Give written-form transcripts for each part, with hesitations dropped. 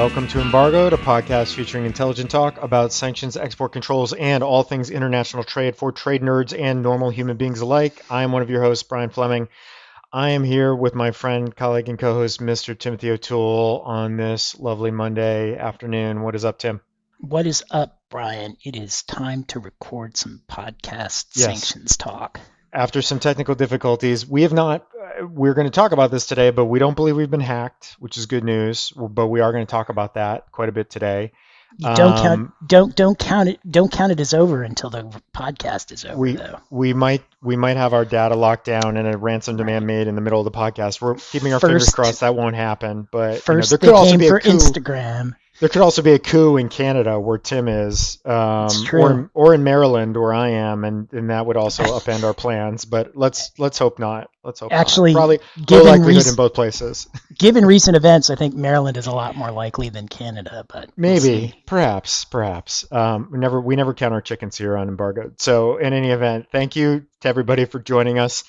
Welcome to Embargoed, a podcast featuring intelligent talk about sanctions, export controls, and all things international trade for trade nerds and normal human beings alike. I am one of your hosts, Brian Fleming. I am here with my friend, colleague, and co-host, Mr. Timothy O'Toole, on this lovely Monday afternoon. What is up, Tim? What is up, Brian? It is time to record some podcast sanctions talk. After some technical difficulties, we're going to talk about this today, but we don't believe we've been hacked, which is good news. But we are going to talk about that quite a bit today. You don't count it as over until the podcast is over, though. We might have our data locked down and a ransom demand made in the middle of the podcast. We're keeping our fingers crossed that won't happen. But first, there could also be a coup. Instagram. There could also be a coup in Canada where Tim is, or in Maryland where I am, and that would also upend our plans. But let's hope not. Actually, probably low likelihood in both places. Given recent events, I think Maryland is a lot more likely than Canada. But maybe, perhaps. We never count our chickens here on Embargoed. So in any event, thank you to everybody for joining us.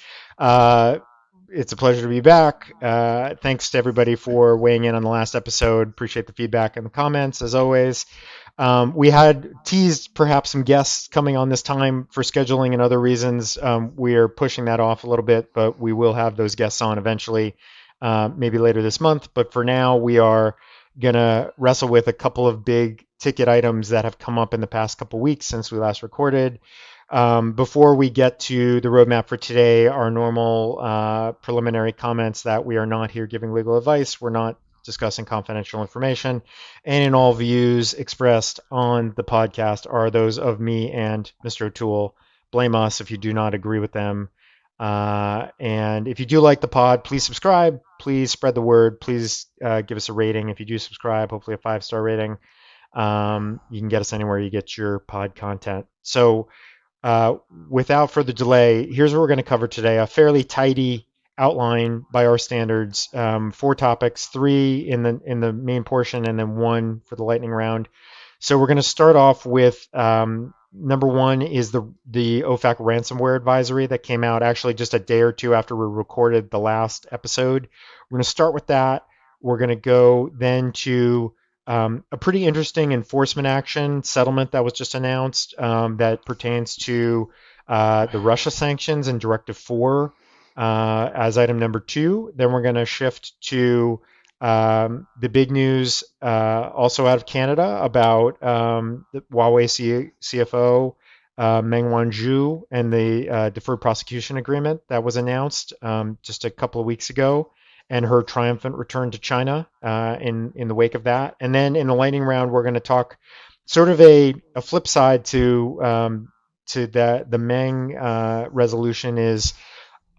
It's a pleasure to be back. Thanks to everybody for weighing in on the last episode. Appreciate the feedback and the comments, as always. We had teased perhaps some guests coming on this time for scheduling and other reasons. We are pushing that off a little bit, but we will have those guests on eventually, maybe later this month. But for now, we are going to wrestle with a couple of big ticket items that have come up in the past couple weeks since we last recorded. Before we get to the roadmap for today, our normal preliminary comments that we are not here giving legal advice. We're not discussing confidential information. And in all views expressed on the podcast are those of me and Mr. O'Toole. Blame us if you do not agree with them. And if you do like the pod, please subscribe. Please spread the word. Please give us a rating. If you do subscribe, hopefully a 5-star rating. You can get us anywhere you get your pod content. So without further delay, here's what we're going to cover today. A fairly tidy outline by our standards. 4 topics, 3 in the main portion, and then 1 for the lightning round. So we're going to start off with number 1 is the OFAC ransomware advisory that came out actually just a day or two after we recorded the last episode. We're going to start with that. We're going to go then to a pretty interesting enforcement action settlement that was just announced that pertains to the Russia sanctions and Directive 4 as item number 2. Then we're going to shift to the big news also out of Canada about the Huawei CFO Meng Wanzhou and the deferred prosecution agreement that was announced just a couple of weeks ago, and her triumphant return to China in the wake of that. And then in the lightning round, we're going to talk sort of a flip side to the Meng resolution is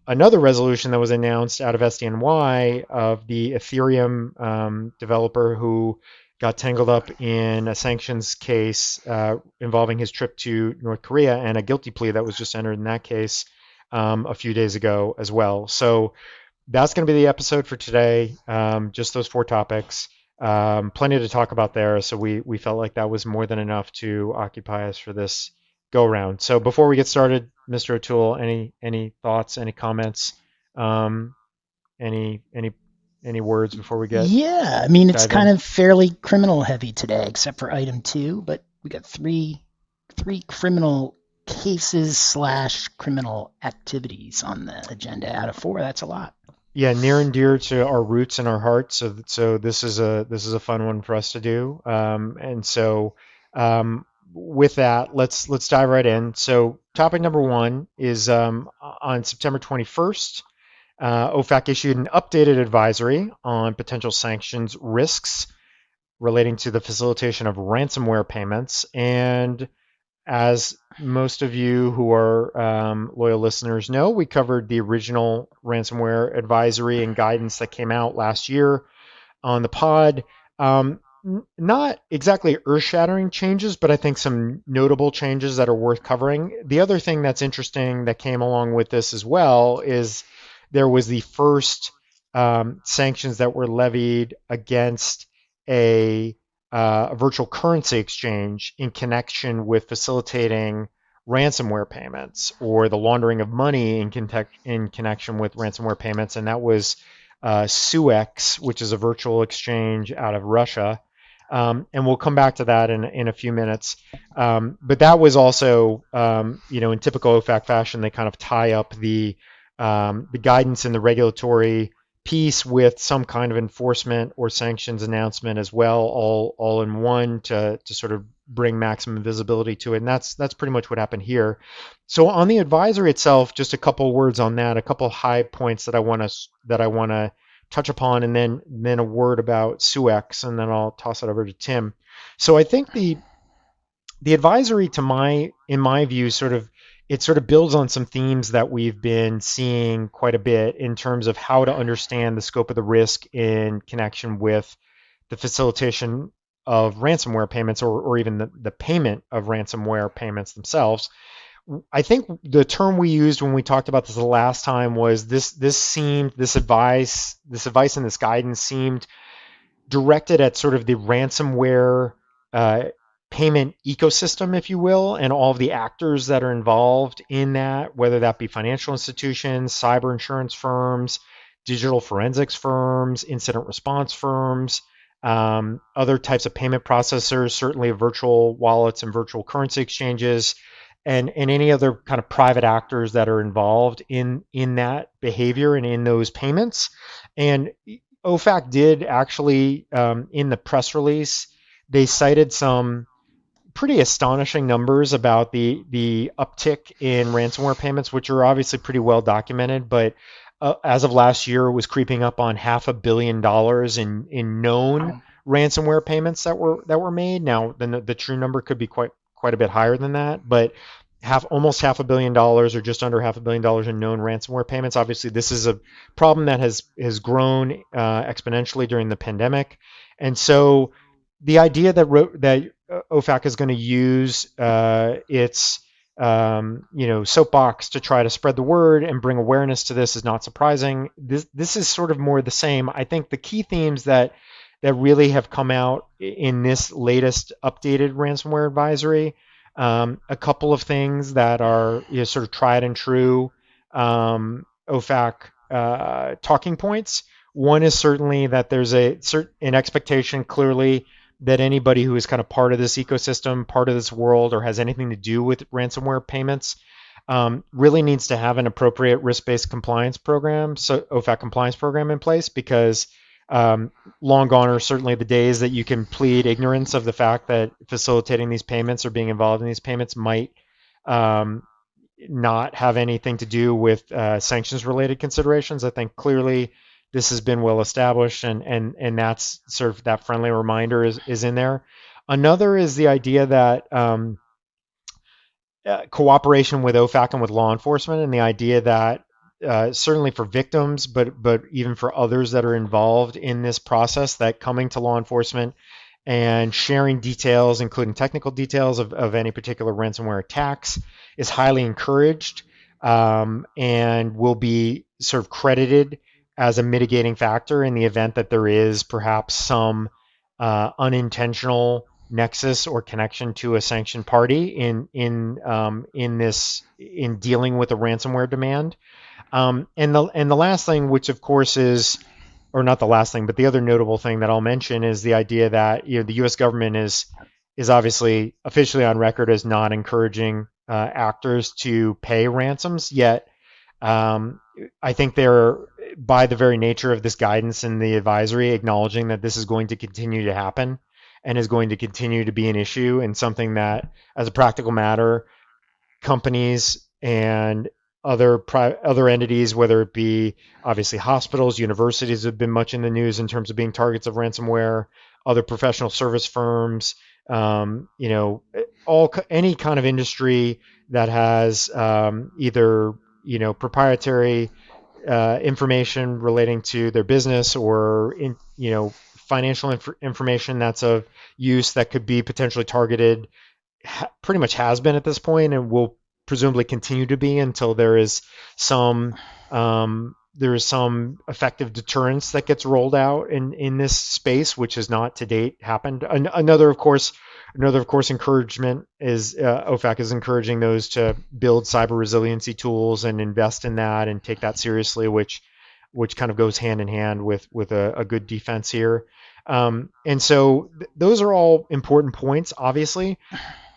another resolution that was announced out of SDNY of the Ethereum developer who got tangled up in a sanctions case involving his trip to North Korea, and a guilty plea that was just entered in that case a few days ago as well. So that's going to be the episode for today. Just those 4 topics. Plenty to talk about there. So we felt like that was more than enough to occupy us for this go round. So before we get started, Mr. O'Toole, any thoughts, any comments, any words before we get? Yeah, I mean, it's kind of fairly criminal heavy today, except for item 2, but we got three criminal cases / criminal activities on the agenda out of 4. That's a lot. Yeah, near and dear to our roots and our hearts. So this is a fun one for us to do. And so with that, let's dive right in. So topic number 1 is on September 21st, OFAC issued an updated advisory on potential sanctions risks relating to the facilitation of ransomware payments. And as most of you who are loyal listeners know, we covered the original ransomware advisory and guidance that came out last year on the pod. Not exactly earth-shattering changes, but I think some notable changes that are worth covering. The other thing that's interesting that came along with this as well is there was the first sanctions that were levied against a virtual currency exchange in connection with facilitating ransomware payments or the laundering of money in connection with ransomware payments, and that was Suex, which is a virtual exchange out of Russia. And we'll come back to that in a few minutes. But that was also, in typical OFAC fashion, they kind of tie up the guidance and the regulatory piece with some kind of enforcement or sanctions announcement as well, all in one to sort of bring maximum visibility to it. And that's pretty much what happened here. So on the advisory itself, just a couple words on that, a couple high points that I want to touch upon, and then a word about SUEX, and then I'll toss it over to Tim. So I think the advisory, in my view, sort of builds on some themes that we've been seeing quite a bit in terms of how to understand the scope of the risk in connection with the facilitation of ransomware payments, or even the payment of ransomware payments themselves. I think the term we used when we talked about this the last time was this advice and this guidance seemed directed at sort of the ransomware uh, payment ecosystem, if you will, and all of the actors that are involved in that, whether that be financial institutions, cyber insurance firms, digital forensics firms, incident response firms, other types of payment processors, certainly virtual wallets and virtual currency exchanges, and any other kind of private actors that are involved in that behavior and in those payments. And OFAC did actually, in the press release, they cited some pretty astonishing numbers about the uptick in ransomware payments, which are obviously pretty well documented. But as of last year, it was creeping up on $500 million in known Wow. ransomware payments that were made. Now, the true number could be quite a bit higher than that, but almost $500 million, or just under $500 million in known ransomware payments. Obviously, this is a problem that has grown exponentially during the pandemic, and so the idea that OFAC is going to use its soapbox to try to spread the word and bring awareness to this is not surprising. This is sort of more the same. I think the key themes that really have come out in this latest updated ransomware advisory, a couple of things that are sort of tried and true OFAC talking points. One is certainly that there's an expectation, clearly, that anybody who is kind of part of this ecosystem, part of this world, or has anything to do with ransomware payments, really needs to have an appropriate risk-based compliance program, so OFAC compliance program in place, because long gone are certainly the days that you can plead ignorance of the fact that facilitating these payments or being involved in these payments might um, not have anything to do with sanctions related considerations. I think clearly this has been well established, and that's sort of that friendly reminder is in there. Another is the idea that cooperation with OFAC and with law enforcement, and the idea that certainly for victims, but even for others that are involved in this process, that coming to law enforcement and sharing details, including technical details of any particular ransomware attacks, is highly encouraged, and will be sort of credited as a mitigating factor in the event that there is perhaps some unintentional nexus or connection to a sanctioned party in dealing with a ransomware demand. And the last thing, which of course is, or not the last thing, but the other notable thing that I'll mention, is the idea that the U.S. government is obviously officially on record as not encouraging actors to pay ransoms. Yet, um, I think they're, by the very nature of this guidance and the advisory, acknowledging that this is going to continue to happen and is going to continue to be an issue, and something that, as a practical matter, companies and other entities, whether it be obviously hospitals, universities have been much in the news in terms of being targets of ransomware, other professional service firms, any kind of industry that has either proprietary information relating to their business, or financial information that's of use that could be potentially targeted, pretty much has been at this point, and will presumably continue to be until some there is some effective deterrence that gets rolled out in this space, which has not to date happened. Another of course encouragement is OFAC is encouraging those to build cyber resiliency tools and invest in that and take that seriously, which kind of goes hand in hand with a good defense here. And so those are all important points, obviously.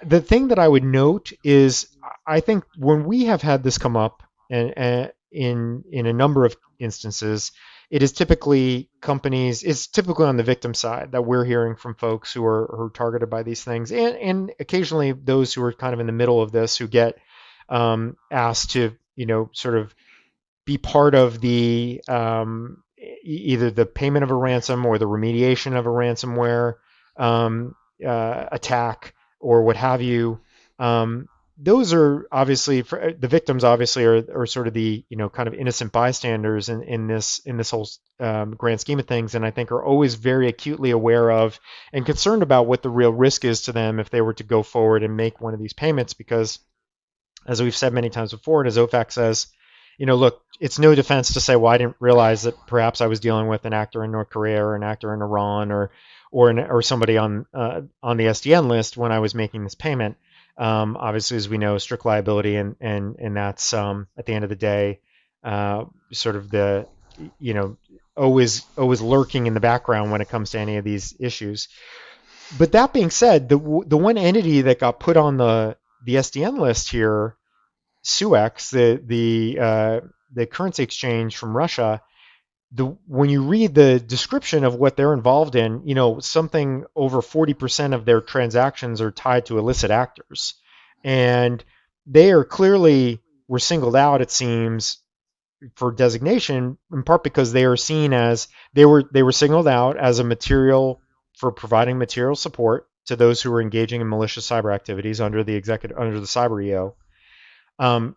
The thing that I would note is I think when we have had this come up in a number of instances, it is typically companies. It's typically on the victim side that we're hearing from folks who are targeted by these things, and occasionally those who are kind of in the middle of this who get asked to sort of be part of the either the payment of a ransom or the remediation of a ransomware attack or what have you. Those are obviously for the victims. Obviously, are sort of the kind of innocent bystanders in this whole grand scheme of things, and I think are always very acutely aware of and concerned about what the real risk is to them if they were to go forward and make one of these payments, because as we've said many times before, and as OFAC says, look, it's no defense to say, well, I didn't realize that perhaps I was dealing with an actor in North Korea or an actor in Iran or somebody on the SDN list when I was making this payment. Obviously, as we know, strict liability, and that's at the end of the day, sort of the always lurking in the background when it comes to any of these issues. But that being said, the one entity that got put on the SDN list here, Suex, the currency exchange from Russia, when you read the description of what they're involved in, something over 40% of their transactions are tied to illicit actors, and they are clearly were singled out, it seems, for designation in part because they are seen as they were singled out as a material for providing material support to those who are engaging in malicious cyber activities under the cyber EO.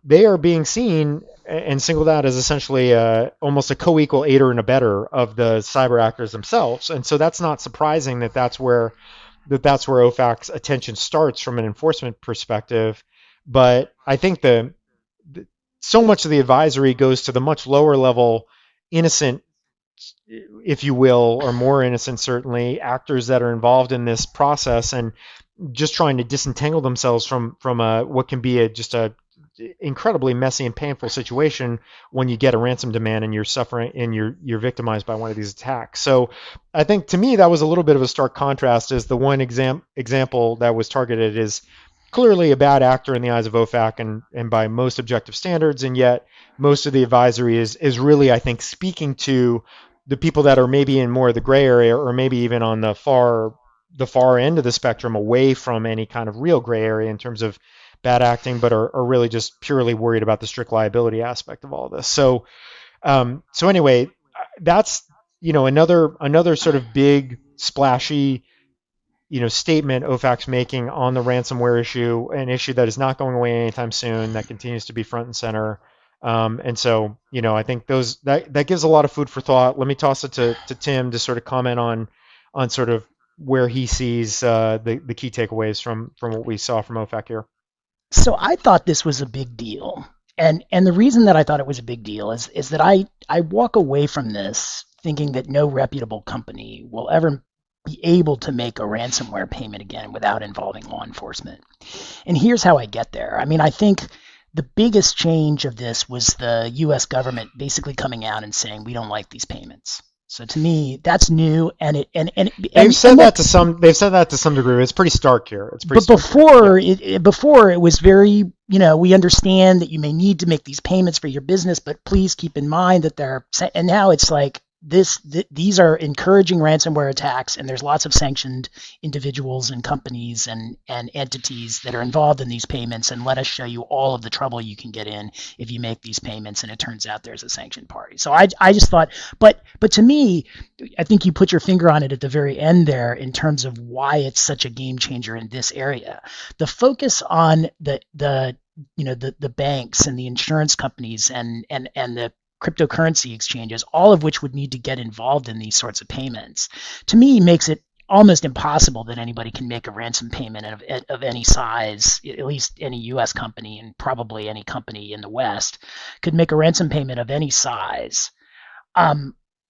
They are being seen and singled out as essentially almost a co-equal aider and abetter of the cyber actors themselves, and so that's not surprising that's where OFAC's attention starts from an enforcement perspective. But I think so much of the advisory goes to the much lower level, innocent, if you will, or more innocent certainly, actors that are involved in this process and just trying to disentangle themselves from what can be just a incredibly messy and painful situation when you get a ransom demand and you're suffering and you're victimized by one of these attacks. So I think to me that was a little bit of a stark contrast, as the one example that was targeted is clearly a bad actor in the eyes of OFAC and by most objective standards, and yet most of the advisory is really, I think, speaking to the people that are maybe in more of the gray area or maybe even on the far end of the spectrum away from any kind of real gray area in terms of bad acting, but are really just purely worried about the strict liability aspect of all this. So anyway, that's another sort of big splashy statement OFAC's making on the ransomware issue, an issue that is not going away anytime soon, that continues to be front and center. And so I think that gives a lot of food for thought. Let me toss it to Tim to sort of comment on sort of where he sees the key takeaways from what we saw from OFAC here. So I thought this was a big deal. And the reason that I thought it was a big deal is that I walk away from this thinking that no reputable company will ever be able to make a ransomware payment again without involving law enforcement. And here's how I get there. I mean, I think the biggest change of this was the US government basically coming out and saying, we don't like these payments. So to me, that's new, and they've said that to some degree. It's pretty stark here. It's pretty. But before it was very, we understand that you may need to make these payments for your business, but please keep in mind that and now it's like these are encouraging ransomware attacks, and there's lots of sanctioned individuals and companies and entities that are involved in these payments, and let us show you all of the trouble you can get in if you make these payments and it turns out there's a sanctioned party. So I just thought, but to me, I think you put your finger on it at the very end there in terms of why it's such a game changer in this area. The focus on the banks and the insurance companies and the cryptocurrency exchanges, all of which would need to get involved in these sorts of payments, to me makes it almost impossible that anybody can make a ransom payment of any size. At least any U.S. company, and probably any company in the West, could make a ransom payment of any size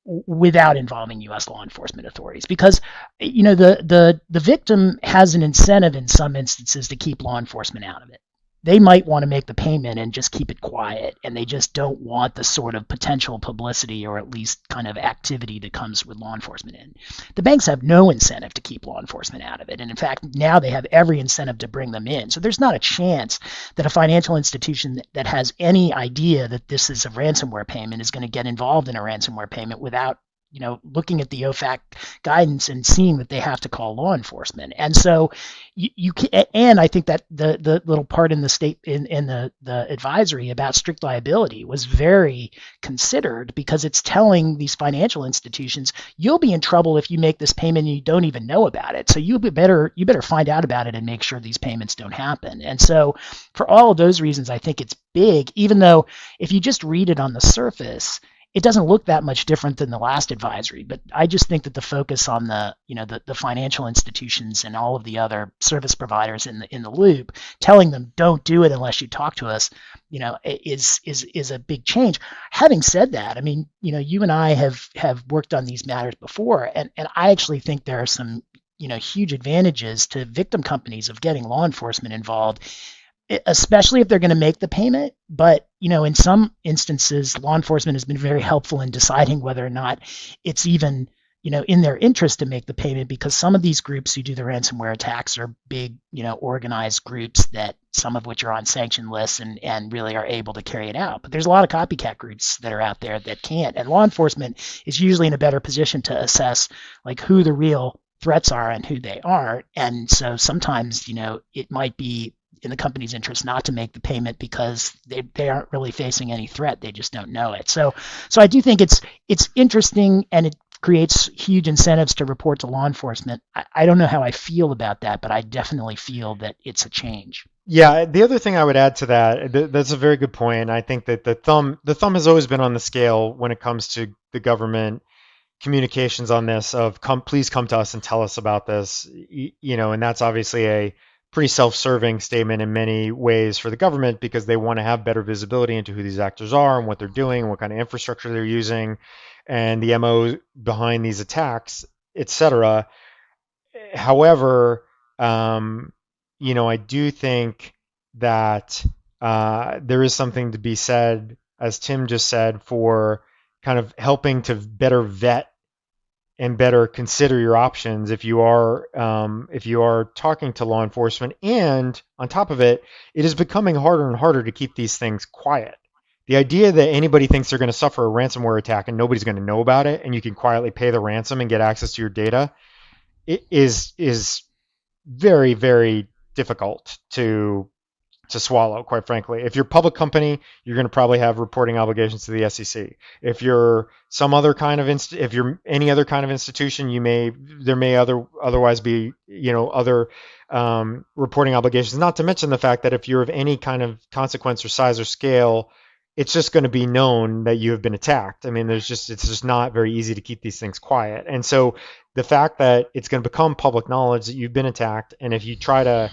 without involving U.S. law enforcement authorities, because the victim has an incentive in some instances to keep law enforcement out of it. they might want to make the payment and just keep it quiet, and they just don't want the sort of potential publicity or at least kind of activity that comes with law enforcement in. The banks have no incentive to keep law enforcement out of it, and in fact, now they have every incentive to bring them in. So there's not a chance that a financial institution that has any idea that this is a ransomware payment is going to get involved in a ransomware payment without looking at the OFAC guidance and seeing that they have to call law enforcement. And so you can, and I think that the little part in the state in the advisory about strict liability was very considered, because it's telling these financial institutions, you'll be in trouble if you make this payment and you don't even know about it. So you better find out about it and make sure these payments don't happen. And so for all of those reasons, I think it's big, even though if you just read it on the surface, it doesn't look that much different than the last advisory. But I just think that the focus on the financial institutions and all of the other service providers in the loop, telling them don't do it unless you talk to us, is a big change. Having said that, I mean, you and I have worked on these matters before, and I actually think there are some huge advantages to victim companies of getting law enforcement involved, especially if they're going to make the payment. But in some instances, law enforcement has been very helpful in deciding whether or not it's even in their interest to make the payment, because some of these groups who do the ransomware attacks are big, organized groups, that some of which are on sanction lists and really are able to carry it out. But there's a lot of copycat groups that are out there that can't, and law enforcement is usually in a better position to assess like who the real threats are and who they aren't. And so sometimes it might be in the company's interest not to make the payment because they aren't really facing any threat. They just don't know it. So I do think it's interesting, and it creates huge incentives to report to law enforcement. I don't know how I feel about that, but I definitely feel that it's a change. Yeah, the other thing I would add to that, that's a very good point. I think that the thumb has always been on the scale when it comes to the government communications on this, of please come to us and tell us about this, and that's obviously a pretty self-serving statement in many ways for the government, because they want to have better visibility into who these actors are and what they're doing and what kind of infrastructure they're using and the MO behind these attacks, etc. However, I do think that there is something to be said, as Tim just said, for kind of helping to better vet and better consider your options if you are talking to law enforcement. And on top of it, it is becoming harder and harder to keep these things quiet. The idea that anybody thinks they're going to suffer a ransomware attack and nobody's going to know about it, and you can quietly pay the ransom and get access to your data, it is very, very difficult to swallow, quite frankly. If you're a public company, you're going to probably have reporting obligations to the SEC. If you're some other kind of if you're any other kind of institution, there may otherwise be other reporting obligations. Not to mention the fact that if you're of any kind of consequence or size or scale, it's just going to be known that you have been attacked. I mean, it's just not very easy to keep these things quiet. And so the fact that it's going to become public knowledge that you've been attacked, and if you try to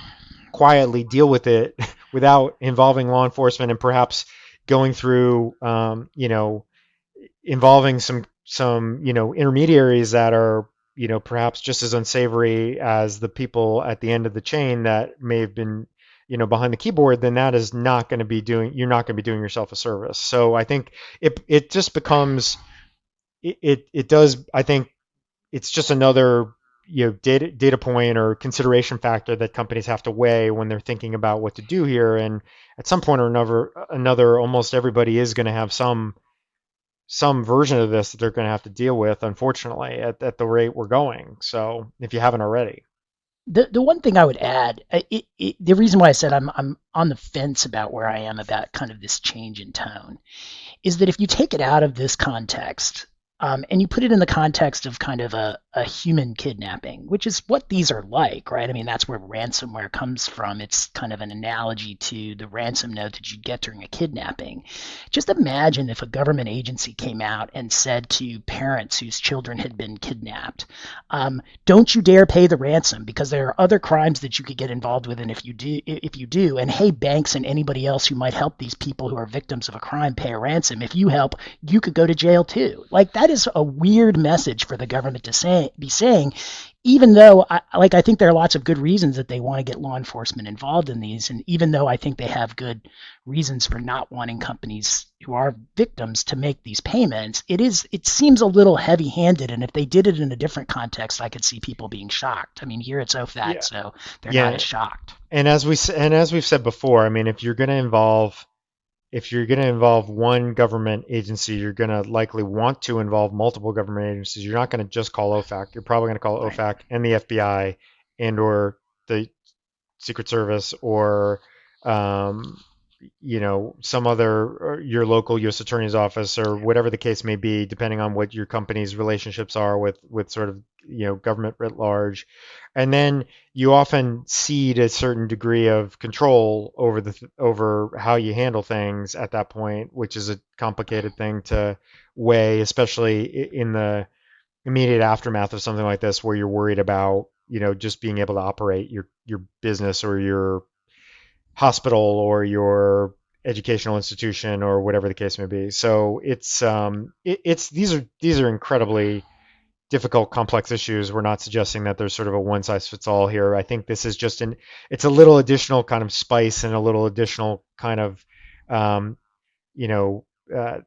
quietly deal with it without involving law enforcement and perhaps going through, involving some intermediaries that are, perhaps just as unsavory as the people at the end of the chain that may have been, behind the keyboard, then that is not going to be you're not going to be doing yourself a service. So I think it just becomes, it does, I think it's just another data point or consideration factor that companies have to weigh when they're thinking about what to do here. And at some point or another, almost everybody is going to have some version of this that they're going to have to deal with, unfortunately, at the rate we're going. So if you haven't already. The one thing I would add, the reason why I said I'm on the fence about where I am about kind of this change in tone, is that if you take it out of this context, and you put it in the context of kind of a human kidnapping, which is what these are like, right? I mean, that's where ransomware comes from. It's kind of an analogy to the ransom note that you get during a kidnapping. Just imagine if a government agency came out and said to parents whose children had been kidnapped, don't you dare pay the ransom, because there are other crimes that you could get involved with, and if you do, and hey, banks and anybody else who might help these people who are victims of a crime pay a ransom. If you help, you could go to jail too. Like, that is a weird message for the government to be saying, even though I think there are lots of good reasons that they want to get law enforcement involved in these, and even though I think they have good reasons for not wanting companies who are victims to make these payments, it seems a little heavy-handed. And if they did it in a different context, I could see people being shocked. I mean, here it's OFAC, Yeah, so they're not yeah, as shocked. and as we've said before, I mean, if you're going to involve one government agency, you're going to likely want to involve multiple government agencies. You're not going to just call OFAC. You're probably going to call Right. OFAC and the FBI and or the Secret Service or um, some other or your local U.S. Attorney's office or whatever the case may be, depending on what your company's relationships are with sort of government writ large, and then you often cede a certain degree of control over how you handle things at that point, which is a complicated thing to weigh, especially in the immediate aftermath of something like this, where you're worried about just being able to operate your business or your hospital or your educational institution or whatever the case may be. So it's these are incredibly difficult, complex issues. We're not suggesting that there's sort of a one size fits all here. I think this is just it's a little additional kind of spice and a little additional kind of um, you know uh,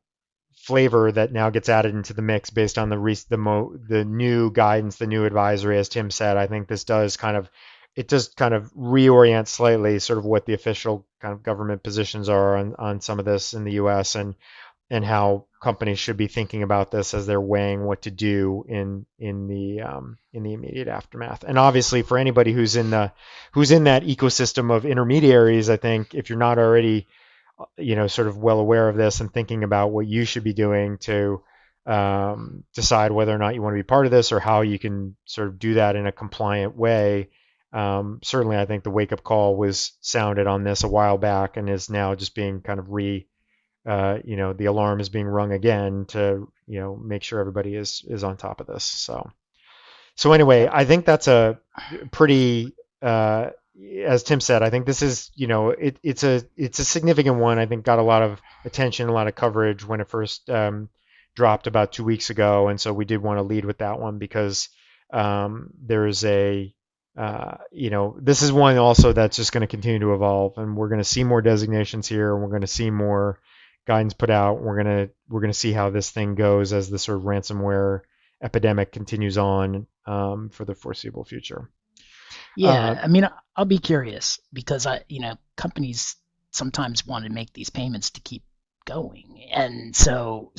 flavor that now gets added into the mix based on the new guidance, the new advisory, as Tim said. I think this does kind of reorient slightly sort of what the official kind of government positions are on some of this in the U.S. and how companies should be thinking about this as they're weighing what to do in the immediate aftermath. And obviously, for anybody who's in that ecosystem of intermediaries, I think if you're not already sort of well aware of this and thinking about what you should be doing to decide whether or not you want to be part of this or how you can sort of do that in a compliant way. Certainly, I think the wake up call was sounded on this a while back and is now just being kind of the alarm is being rung again to make sure everybody is on top of this. So anyway, Yep. I think that's a pretty, as Tim said, I think this is, it's a significant one. I think got a lot of attention, a lot of coverage when it first dropped about 2 weeks ago, and so we did want to lead with that one because there's this is one also that's just going to continue to evolve, and we're going to see more designations here, and we're going to see more guidance put out. We're gonna see how this thing goes as the sort of ransomware epidemic continues on for the foreseeable future. Uh, Yeah, I mean, I'll be curious because companies sometimes want to make these payments to keep going, and so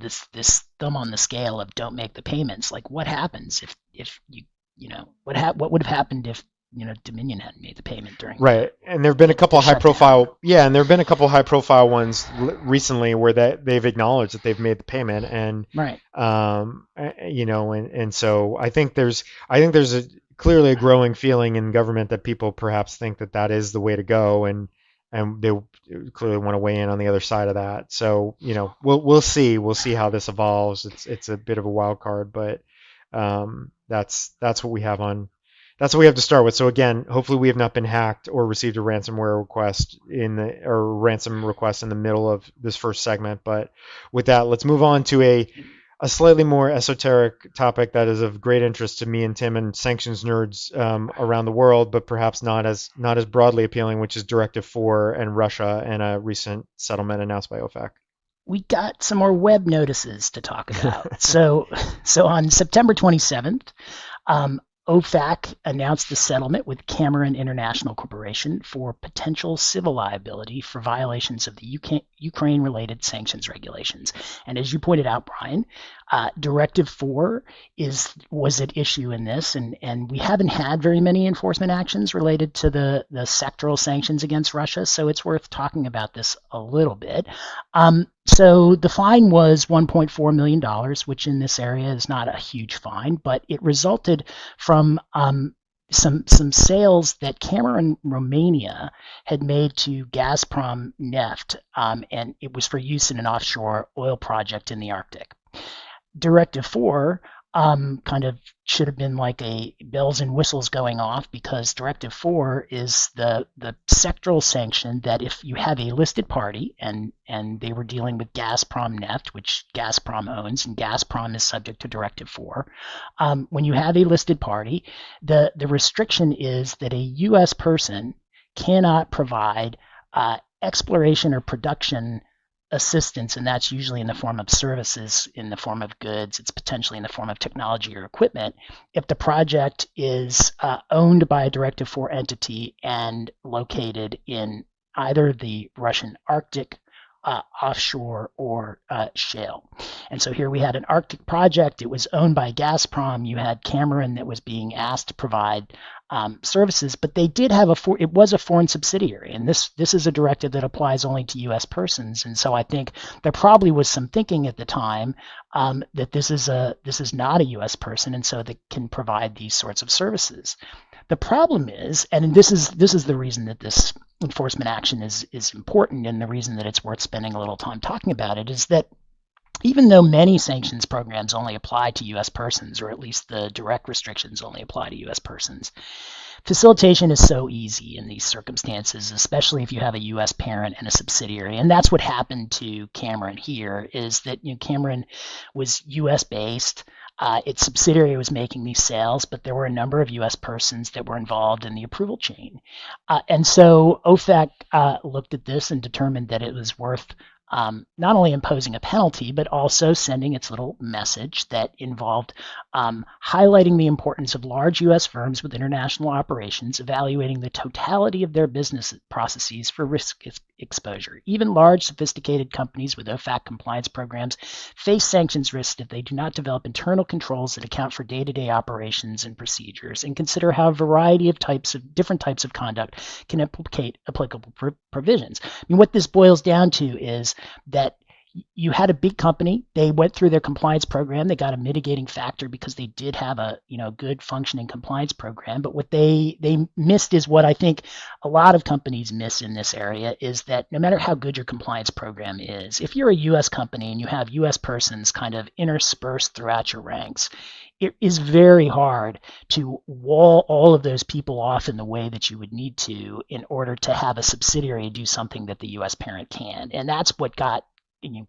this thumb on the scale of don't make the payments. Like, what happens if what would have happened if Dominion hadn't made the payment during right, and there have been a couple the of high shutdown? profile, yeah, and there have been a couple of high profile ones recently where they've acknowledged that they've made the payment, and Right. and so I think there's clearly a growing feeling in government that people perhaps think that is the way to go, and they clearly want to weigh in on the other side of that. So we'll see how this evolves. It's a bit of a wild card, but that's what we have on. That's what we have to start with. So again, hopefully we have not been hacked or received a ransomware request or ransom request in the middle of this first segment. But with that, let's move on to a slightly more esoteric topic that is of great interest to me and Tim and sanctions nerds around the world, but perhaps not as broadly appealing, which is Directive 4 and Russia and a recent settlement announced by OFAC. We got some more web notices to talk about. So on September 27th, um, OFAC announced the settlement with Cameron International Corporation for potential civil liability for violations of the Ukraine-related sanctions regulations. And as you pointed out, Brian, Directive 4 was at issue in this, and we haven't had very many enforcement actions related to the sectoral sanctions against Russia, so it's worth talking about this a little bit. So the fine was $1.4 million, which in this area is not a huge fine, but it resulted from some sales that Cameron, Romania, had made to Gazprom Neft, and it was for use in an offshore oil project in the Arctic. Directive 4 kind of should have been like a bells and whistles going off, because Directive 4 is the sectoral sanction that if you have a listed party, and they were dealing with Gazprom Neft, which Gazprom owns, and Gazprom is subject to Directive 4. When you have a listed party, the restriction is that a U.S. person cannot provide exploration or production assistance, and that's usually in the form of services, in the form of goods. It's potentially in the form of technology or equipment. If the project is owned by a Directive 4 entity and located in either the Russian Arctic, offshore, or shale. And so here we had an Arctic project. It was owned by Gazprom. You had Cameron that was being asked to provide services, but they did have it was a foreign subsidiary, and this is a directive that applies only to U.S. persons. And so I think there probably was some thinking at the time that this is not a U.S. person, and so they can provide these sorts of services. The problem is, and this is the reason that this enforcement action is important, and the reason that it's worth spending a little time talking about it, is that even though many sanctions programs only apply to U.S. persons, or at least the direct restrictions only apply to U.S. persons, facilitation is so easy in these circumstances, especially if you have a U.S. parent and a subsidiary. And that's what happened to Cameron here, is that Cameron was U.S. based. Its subsidiary was making these sales, but there were a number of U.S. persons that were involved in the approval chain. And so OFAC looked at this and determined that it was worth not only imposing a penalty, but also sending its little message that involved highlighting the importance of large U.S. firms with international operations evaluating the totality of their business processes for risk exposure. Even large, sophisticated companies with OFAC compliance programs face sanctions risks if they do not develop internal controls that account for day-to-day operations and procedures, and consider how a variety of different types of conduct can implicate applicable provisions. I mean, what this boils down to is that you had a big company. They went through their compliance program. They got a mitigating factor because they did have a good functioning compliance program. But what they missed is what I think a lot of companies miss in this area, is that no matter how good your compliance program is, if you're a U.S. company and you have U.S. persons kind of interspersed throughout your ranks, it is very hard to wall all of those people off in the way that you would need to in order to have a subsidiary do something that the U.S. parent can. And that's what got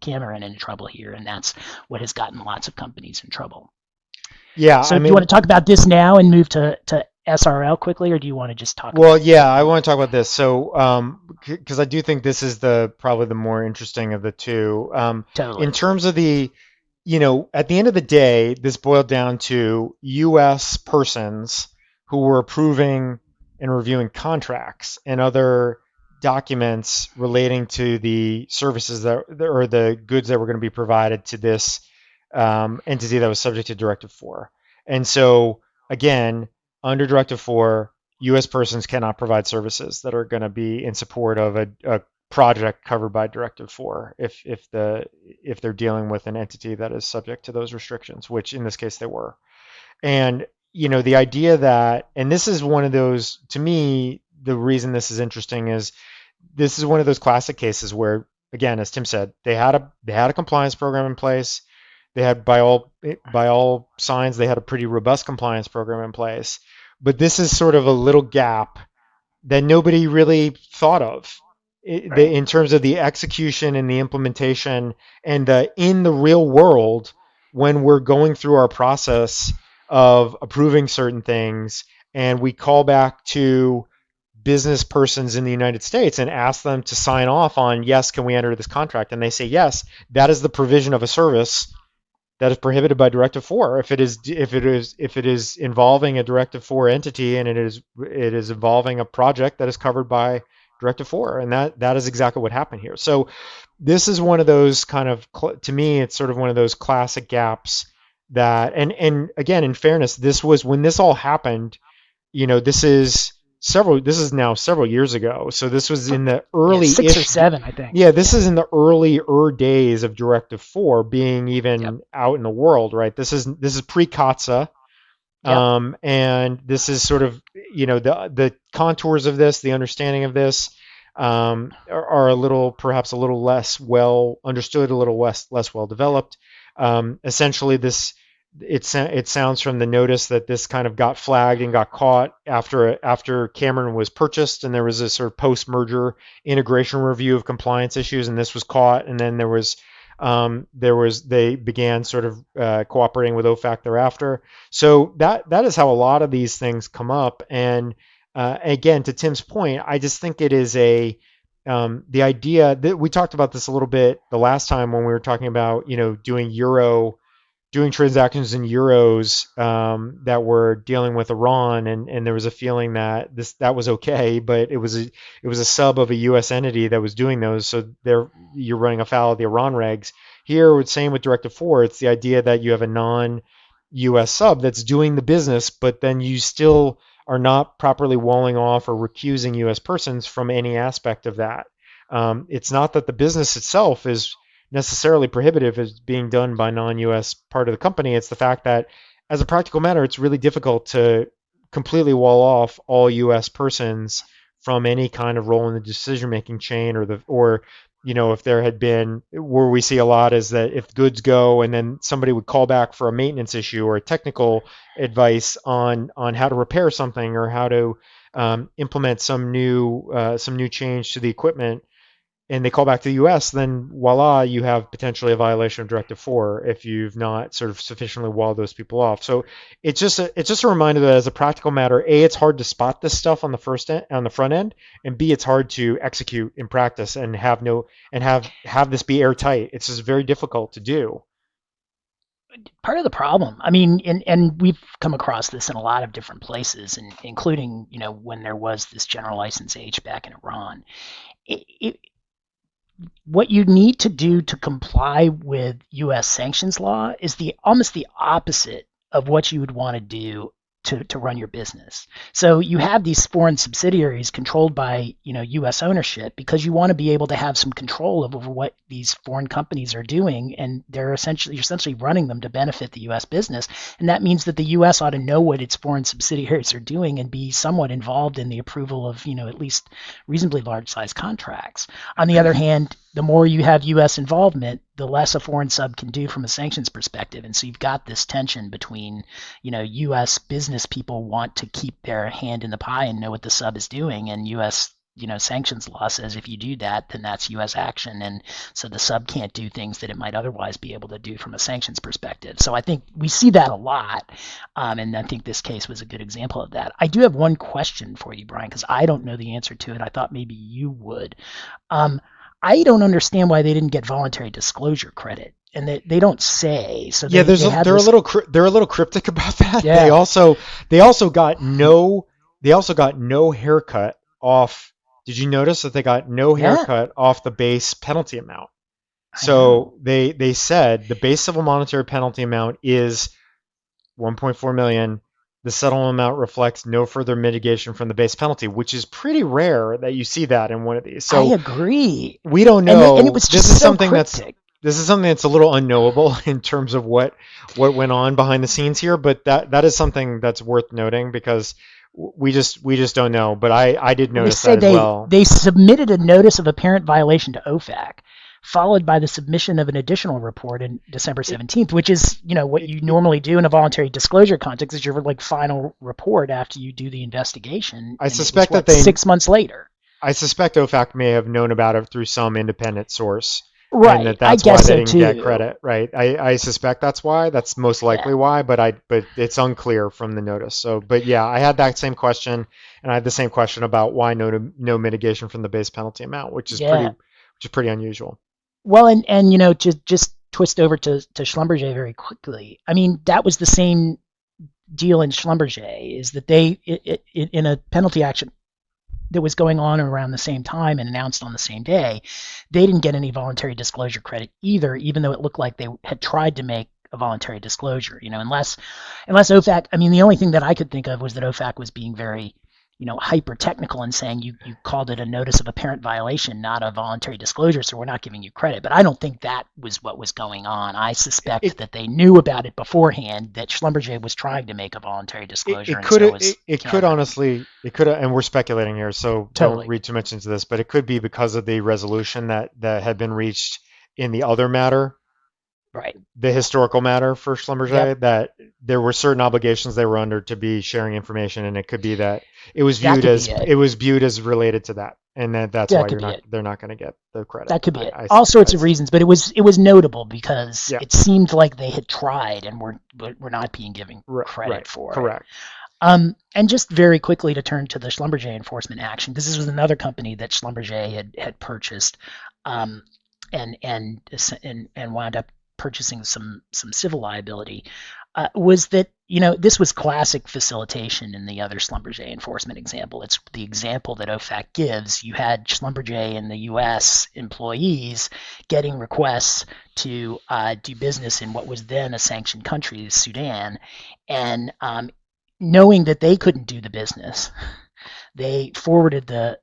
Cameron in trouble here, and that's what has gotten lots of companies in trouble. Yeah, So I do you want mean, to talk about this now and move to SRL quickly, or do you want to just talk well, about yeah, I want to talk about this. So, because I do think this is probably the more interesting of the two. In totally? terms of at the end of the day, this boiled down to U.S. persons who were approving and reviewing contracts and other documents relating to the services or the goods that were going to be provided to this entity that was subject to Directive 4. And so, again, under Directive 4, U.S. persons cannot provide services that are going to be in support of a project covered by Directive 4 if they're dealing with an entity that is subject to those restrictions, which in this case they were. And the idea that, and this is one of those, to me, the reason this is interesting is this is one of those classic cases where, again, as Tim said, they had a compliance program in place. They had, by all signs, they had a pretty robust compliance program in place. But this is sort of a little gap that nobody really thought of Right. in terms of the execution and the implementation, and in the real world, when we're going through our process of approving certain things and we call back to business persons in the United States and ask them to sign off on, yes, can we enter this contract? And they say yes, that is the provision of a service that is prohibited by Directive 4. If it is involving a Directive 4 entity, and it is involving a project that is covered by Directive 4, and that is exactly what happened here. So this is one of those kind of, to me, it's sort of one of those classic gaps that, and again, in fairness, this was when this all happened. This is now several years ago. So this was in the Yeah, 6 or early-ish. 7, I think. Yeah, this Yeah. is in the earlier days of Directive 4 being Yep. even out in the world, right? This is pre-COTSA, Yep. and this is sort of the contours of this, the understanding of this, are perhaps a little less well understood, a little less well developed. Essentially, it sounds from the notice that this kind of got flagged and got caught after Cameron was purchased, and there was a sort of post-merger integration review of compliance issues, and this was caught, and then they began sort of cooperating with OFAC thereafter. So that is how a lot of these things come up. And again, to Tim's point, I just think it is the idea that we talked about this a little bit the last time when we were talking about doing transactions in euros that were dealing with Iran, and there was a feeling that that was okay, but it was a sub of a U.S. entity that was doing those, so there you're running afoul of the Iran regs. Here, it's same with Directive 4. It's the idea that you have a non-U.S. sub that's doing the business, but then you still are not properly walling off or recusing U.S. persons from any aspect of that. It's not that the business itself is necessarily prohibitive as being done by non-U.S. part of the company. It's the fact that, as a practical matter, it's really difficult to completely wall off all U.S. persons from any kind of role in the decision-making chain, or if there had been, where we see a lot is that if goods go and then somebody would call back for a maintenance issue or a technical advice on how to repair something or how to implement some new change to the equipment, and they call back to the U.S., then voila, you have potentially a violation of Directive 4 if you've not sort of sufficiently walled those people off. So it's just a reminder that, as a practical matter, A, it's hard to spot this stuff on the front end, and B, it's hard to execute in practice and have this be airtight. It's just very difficult to do. Part of the problem, I mean, and we've come across this in a lot of different places, and including, when there was this general license H back in Iran. It, what you need to do to comply with U.S. sanctions law is almost the opposite of what you would want to do to run your business. So you have these foreign subsidiaries controlled by U.S. ownership because you want to be able to have some control over what these foreign companies are doing, and you're essentially running them to benefit the U.S. business. And that means that the U.S. ought to know what its foreign subsidiaries are doing and be somewhat involved in the approval of at least reasonably large size contracts. On the other hand, the more you have U.S. involvement, the less a foreign sub can do from a sanctions perspective. And so you've got this tension between, U.S. business people want to keep their hand in the pie and know what the sub is doing, and U.S. sanctions law says if you do that, then that's U.S. action, and so the sub can't do things that it might otherwise be able to do from a sanctions perspective. So I think we see that a lot, and I think this case was a good example of that. I do have one question for you, Brian, because I don't know the answer to it. I thought maybe you would. I don't understand why they didn't get voluntary disclosure credit, and they don't say. So Yeah, they're this, a little cryptic about that. yeah, They also got no haircut off. Did you notice that they got no yeah, haircut off the base penalty amount? I know. So they said the base civil monetary penalty amount is 1.4 million. The settlement amount reflects no further mitigation from the base penalty, which is pretty rare that you see that in one of these. I So agree, we don't and it know. was just so cryptic. This is something that's a little unknowable in terms of what went on behind the scenes here, but that is something that's worth noting because we just don't know. But I did Well, they notice say that as they well. they submitted a notice of apparent violation to OFAC, followed by the submission of an additional report in December It, 17th, which is what it, you it, normally do in a voluntary disclosure context, is your final report after you do the investigation, I and it was suspect that 6 months later. I suspect OFAC may have known about it through some independent source, and Right, I that's why guess they so didn't get too. credit, right? I suspect that's why. That's most Yeah, likely why, but it's unclear from the notice. So, but yeah, I had that same question, and I had the same question about why no mitigation from the base penalty amount, yeah. which is pretty unusual. Well, and just twist over to Schlumberger very quickly. I mean, that was the same deal in Schlumberger, is that in a penalty action that was going on around the same time and announced on the same day, they didn't get any voluntary disclosure credit either, even though it looked like they had tried to make a voluntary disclosure. Unless OFAC. I mean, the only thing that I could think of was that OFAC was being very hyper technical and saying you called it a notice of apparent violation, not a voluntary disclosure, so we're not giving you credit. But I don't think that was what was going on. I suspect It that they knew about it beforehand, that Schlumberger was trying to make a voluntary it, disclosure, it and could so was it could countering it. honestly it could, and we're speculating here, so don't Totally. read too much into this, but it could be because of the resolution that had been reached in the other matter Right. the historical matter for Yep. Schlumberger, that there were certain obligations they were under to be sharing information, and it could be that That could be it. it was viewed as related to that, and that's That why could be it. they're not going to get the credit. That could be it. I All see. sorts of reasons, but it was notable because Yeah. it seemed like they had tried and were not being given Right. credit for it. Correct. And just very quickly to turn to the Schlumberger enforcement action, because this was another company that Schlumberger had purchased, um, and wound up purchasing some civil liability. Was that this was classic facilitation in the other Schlumberger enforcement example. It's the example that OFAC gives. You had Schlumberger and the U.S. employees getting requests to do business in what was then a sanctioned country, Sudan, and knowing that they couldn't do the business, they forwarded the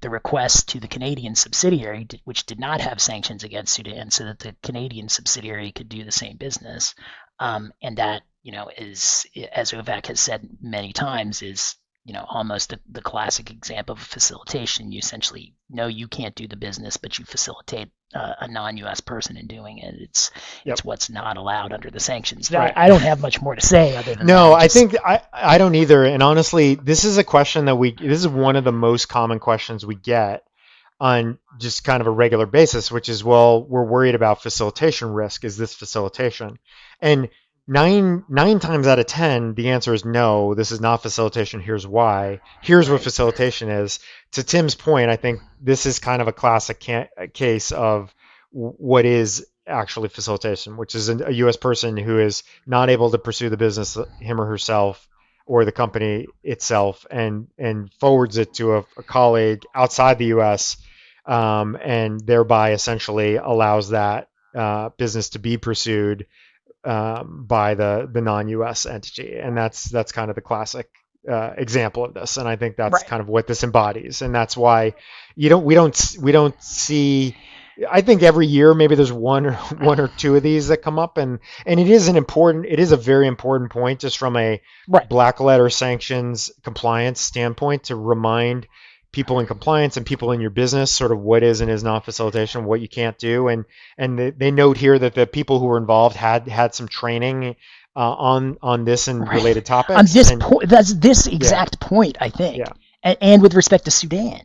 request to the Canadian subsidiary, which did not have sanctions against Sudan, so that the Canadian subsidiary could do the same business. And that, is, as OVAC has said many times, is almost the classic example of facilitation. You essentially know you can't do the business, but you facilitate a non-U.S. person in doing it. Yep. It's what's not allowed under the sanctions. Right. I don't have much more to say other than No, that. I think I don't either. And honestly, this is a question this is one of the most common questions we get on just kind of a regular basis, which is, well, we're worried about facilitation risk. Is this facilitation? And nine times out of 10, the answer is no, this is not facilitation. Here's why. Here's what Right. facilitation is. To Tim's point, I think this is kind of a classic case of what is actually facilitation, which is a U.S. person who is not able to pursue the business, him or herself, or the company itself, and forwards it to a colleague outside the U.S., and thereby essentially allows that business to be pursued by the non-U.S. entity, and that's kind of the classic example of this. And I think that's Right. kind of what this embodies, and that's why we don't see. I think every year maybe there's one or two of these that come up, and it is a very important point just from a Right. black letter sanctions compliance standpoint to remind people in compliance and people in your business sort of what is and is not facilitation, what you can't do, and they note here that the people who were involved had some training on this and Right. related On topics, this and point, that's this yeah, exact point, I think, yeah. and with respect to Sudan,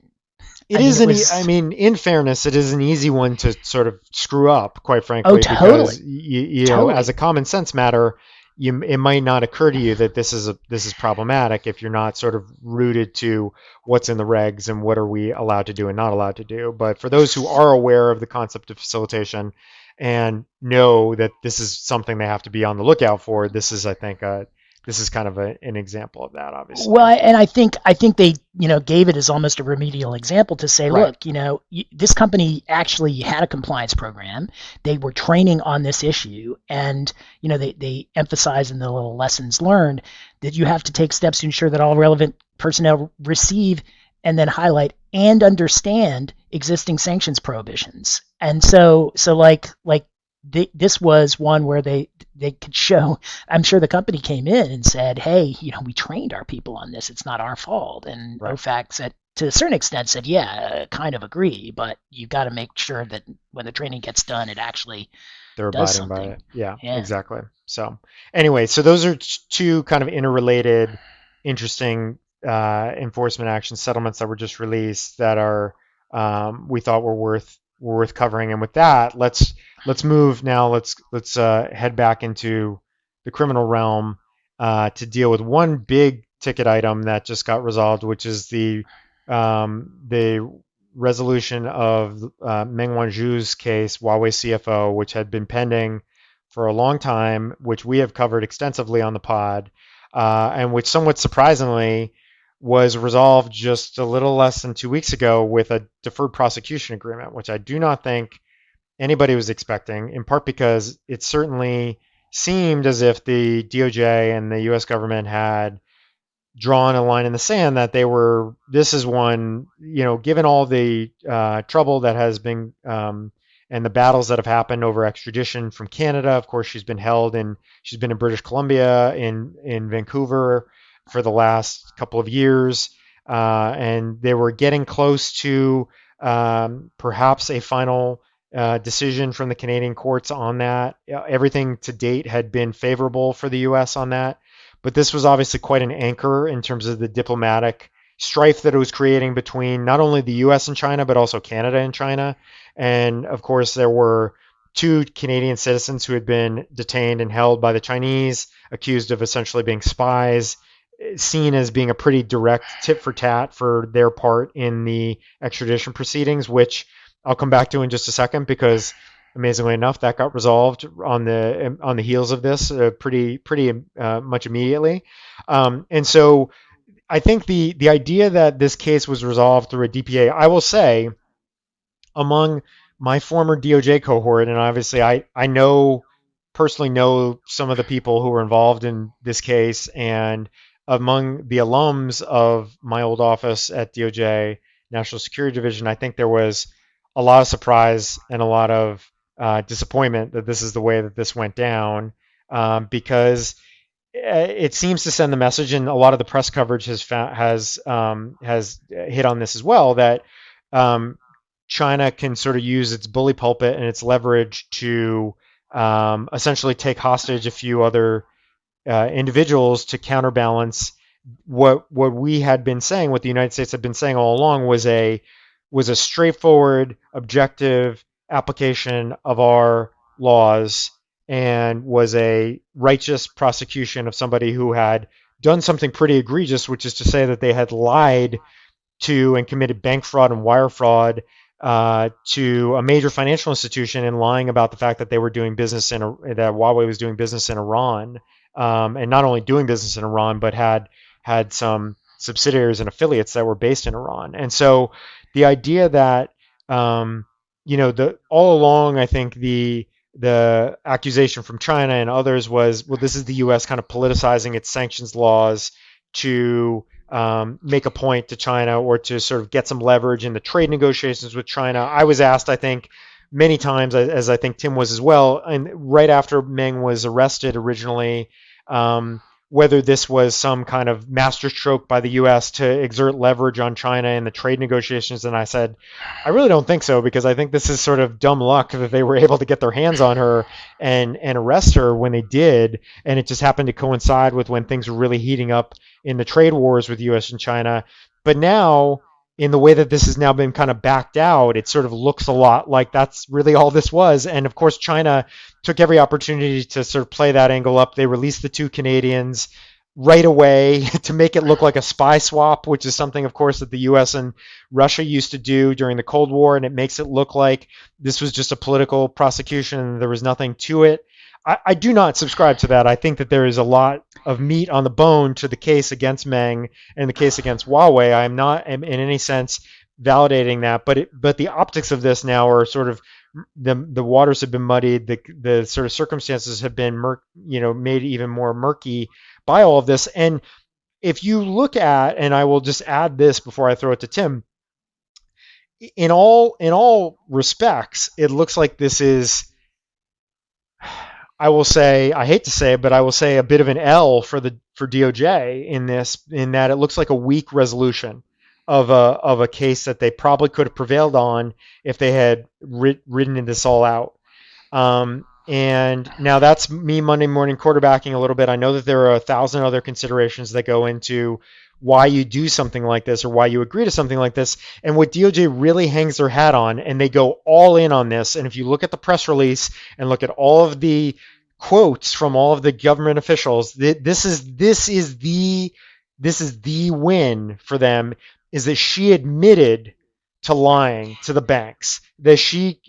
It I mean, is it I was. mean, in fairness, it is an easy one to sort of screw up, quite Oh, frankly, totally, because as totally. a common sense matter, it might not occur to you that this is problematic if you're not sort of rooted to what's in the regs and what are we allowed to do and not allowed to do. But for those who are aware of the concept of facilitation and know that this is something they have to be on the lookout for, this is kind of an example of that, obviously. Well, and I think they gave it as almost a remedial example to say, Right. look, this company actually had a compliance program. They were training on this issue, and they emphasize in the little lessons learned that you have to take steps to ensure that all relevant personnel receive and then highlight and understand existing sanctions prohibitions. And so like this was one where they could show. I'm sure the company came in and said, hey, we trained our people on this, it's not our fault. And Right. OFAC said, to a certain extent, said, yeah, kind of agree, but you got to make sure that when the training gets done, it actually They're does abiding by something. it. Yeah, Yeah. exactly. So, anyway, so those are two kind of interrelated, interesting enforcement action settlements that were just released that are we thought were worth covering. And with that, let's move now. Let's head back into the criminal realm to deal with one big ticket item that just got resolved, which is the resolution of Meng Wanzhou's case, Huawei CFO, which had been pending for a long time, which we have covered extensively on the pod, and which somewhat surprisingly was resolved just a little less than 2 weeks ago with a deferred prosecution agreement, which I do not think anybody was expecting, in part because it certainly seemed as if the DOJ and the US government had drawn a line in the sand that this is one, given all the trouble that has been and the battles that have happened over extradition from Canada. Of course, she's been in British Columbia, in Vancouver for the last couple of years, and they were getting close to perhaps a final decision from the Canadian courts on that. Everything to date had been favorable for the U.S. on that, but this was obviously quite an anchor in terms of the diplomatic strife that it was creating between not only the U.S. and China, but also Canada and China. And of course, there were two Canadian citizens who had been detained and held by the Chinese, accused of essentially being spies, seen as being a pretty direct tit for tat for their part in the extradition proceedings, which I'll come back to in just a second because amazingly enough, that got resolved on the heels of this pretty much immediately. And so I think the idea that this case was resolved through a DPA, I will say, among my former DOJ cohort, and obviously I know personally know some of the people who were involved in this case, and among the alums of my old office at DOJ National Security Division, I think there was a lot of surprise and a lot of disappointment that this is the way that this went down, because it seems to send the message, and a lot of the press coverage has hit on this as well, that um, China can sort of use its bully pulpit and its leverage to essentially take hostage a few other individuals to counterbalance what we had been saying, what the United States had been saying all along was a straightforward, objective application of our laws and was a righteous prosecution of somebody who had done something pretty egregious, which is to say that they had lied to and committed bank fraud and wire fraud to a major financial institution and lying about the fact that they were doing business that Huawei was doing business in Iran, and not only doing business in Iran, but had some subsidiaries and affiliates that were based in Iran. And so the idea that the all along, I think the accusation from China and others was, well, this is the U.S. kind of politicizing its sanctions laws to make a point to China or to sort of get some leverage in the trade negotiations with China. I was asked, I think, many times, as I think Tim was as well, and right after Meng was arrested originally, whether this was some kind of masterstroke by the U.S. to exert leverage on China in the trade negotiations. And I said, I really don't think so, because I think this is sort of dumb luck that they were able to get their hands on her and arrest her when they did. And it just happened to coincide with when things were really heating up in the trade wars with the U.S. and China. But now, in the way that this has now been kind of backed out, it sort of looks a lot like that's really all this was. And of course, China took every opportunity to sort of play that angle up. They released the two Canadians right away to make it look like a spy swap, which is something, of course, that the U.S. and Russia used to do during the Cold War, and it makes it look like this was just a political prosecution and there was nothing to it. I do not subscribe to that. I think that there is a lot of meat on the bone to the case against Meng and the case against Huawei. I am not in any sense validating that, but the optics of this now are sort of the waters have been muddied. The sort of circumstances have been made even more murky by all of this. And if you look at, and I will just add this before I throw it to Tim, in all respects, it looks like this is, I will say, I hate to say it, but I will say a bit of an L for DOJ in this, in that it looks like a weak resolution of a case that they probably could have prevailed on if they had ridden this all out. And now that's me Monday morning quarterbacking a little bit. I know that there are 1,000 other considerations that go into why you do something like this or why you agree to something like this. And what DOJ really hangs their hat on, and they go all in on this. And if you look at the press release and look at all of the quotes from all of the government officials, this is the win for them, is that she admitted to lying to the banks. That she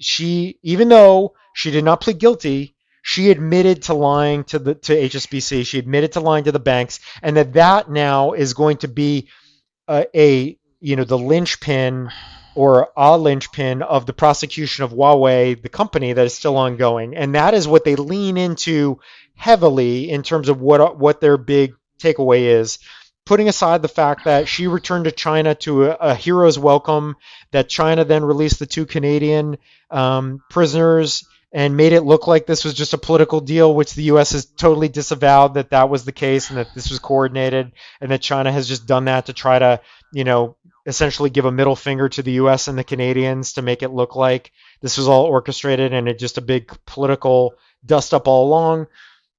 even though she did not plead guilty, she admitted to lying to HSBC. She admitted to lying to the banks, and that now is going to be the linchpin or a linchpin of the prosecution of Huawei, the company that is still ongoing. And that is what they lean into heavily in terms of what their big takeaway is. Putting aside the fact that she returned to China to a hero's welcome, that China then released the two Canadian prisoners and made it look like this was just a political deal, which the U.S. has totally disavowed that was the case and that this was coordinated, and that China has just done that to try to, essentially give a middle finger to the US and the Canadians to make it look like this was all orchestrated and it just a big political dust up all along.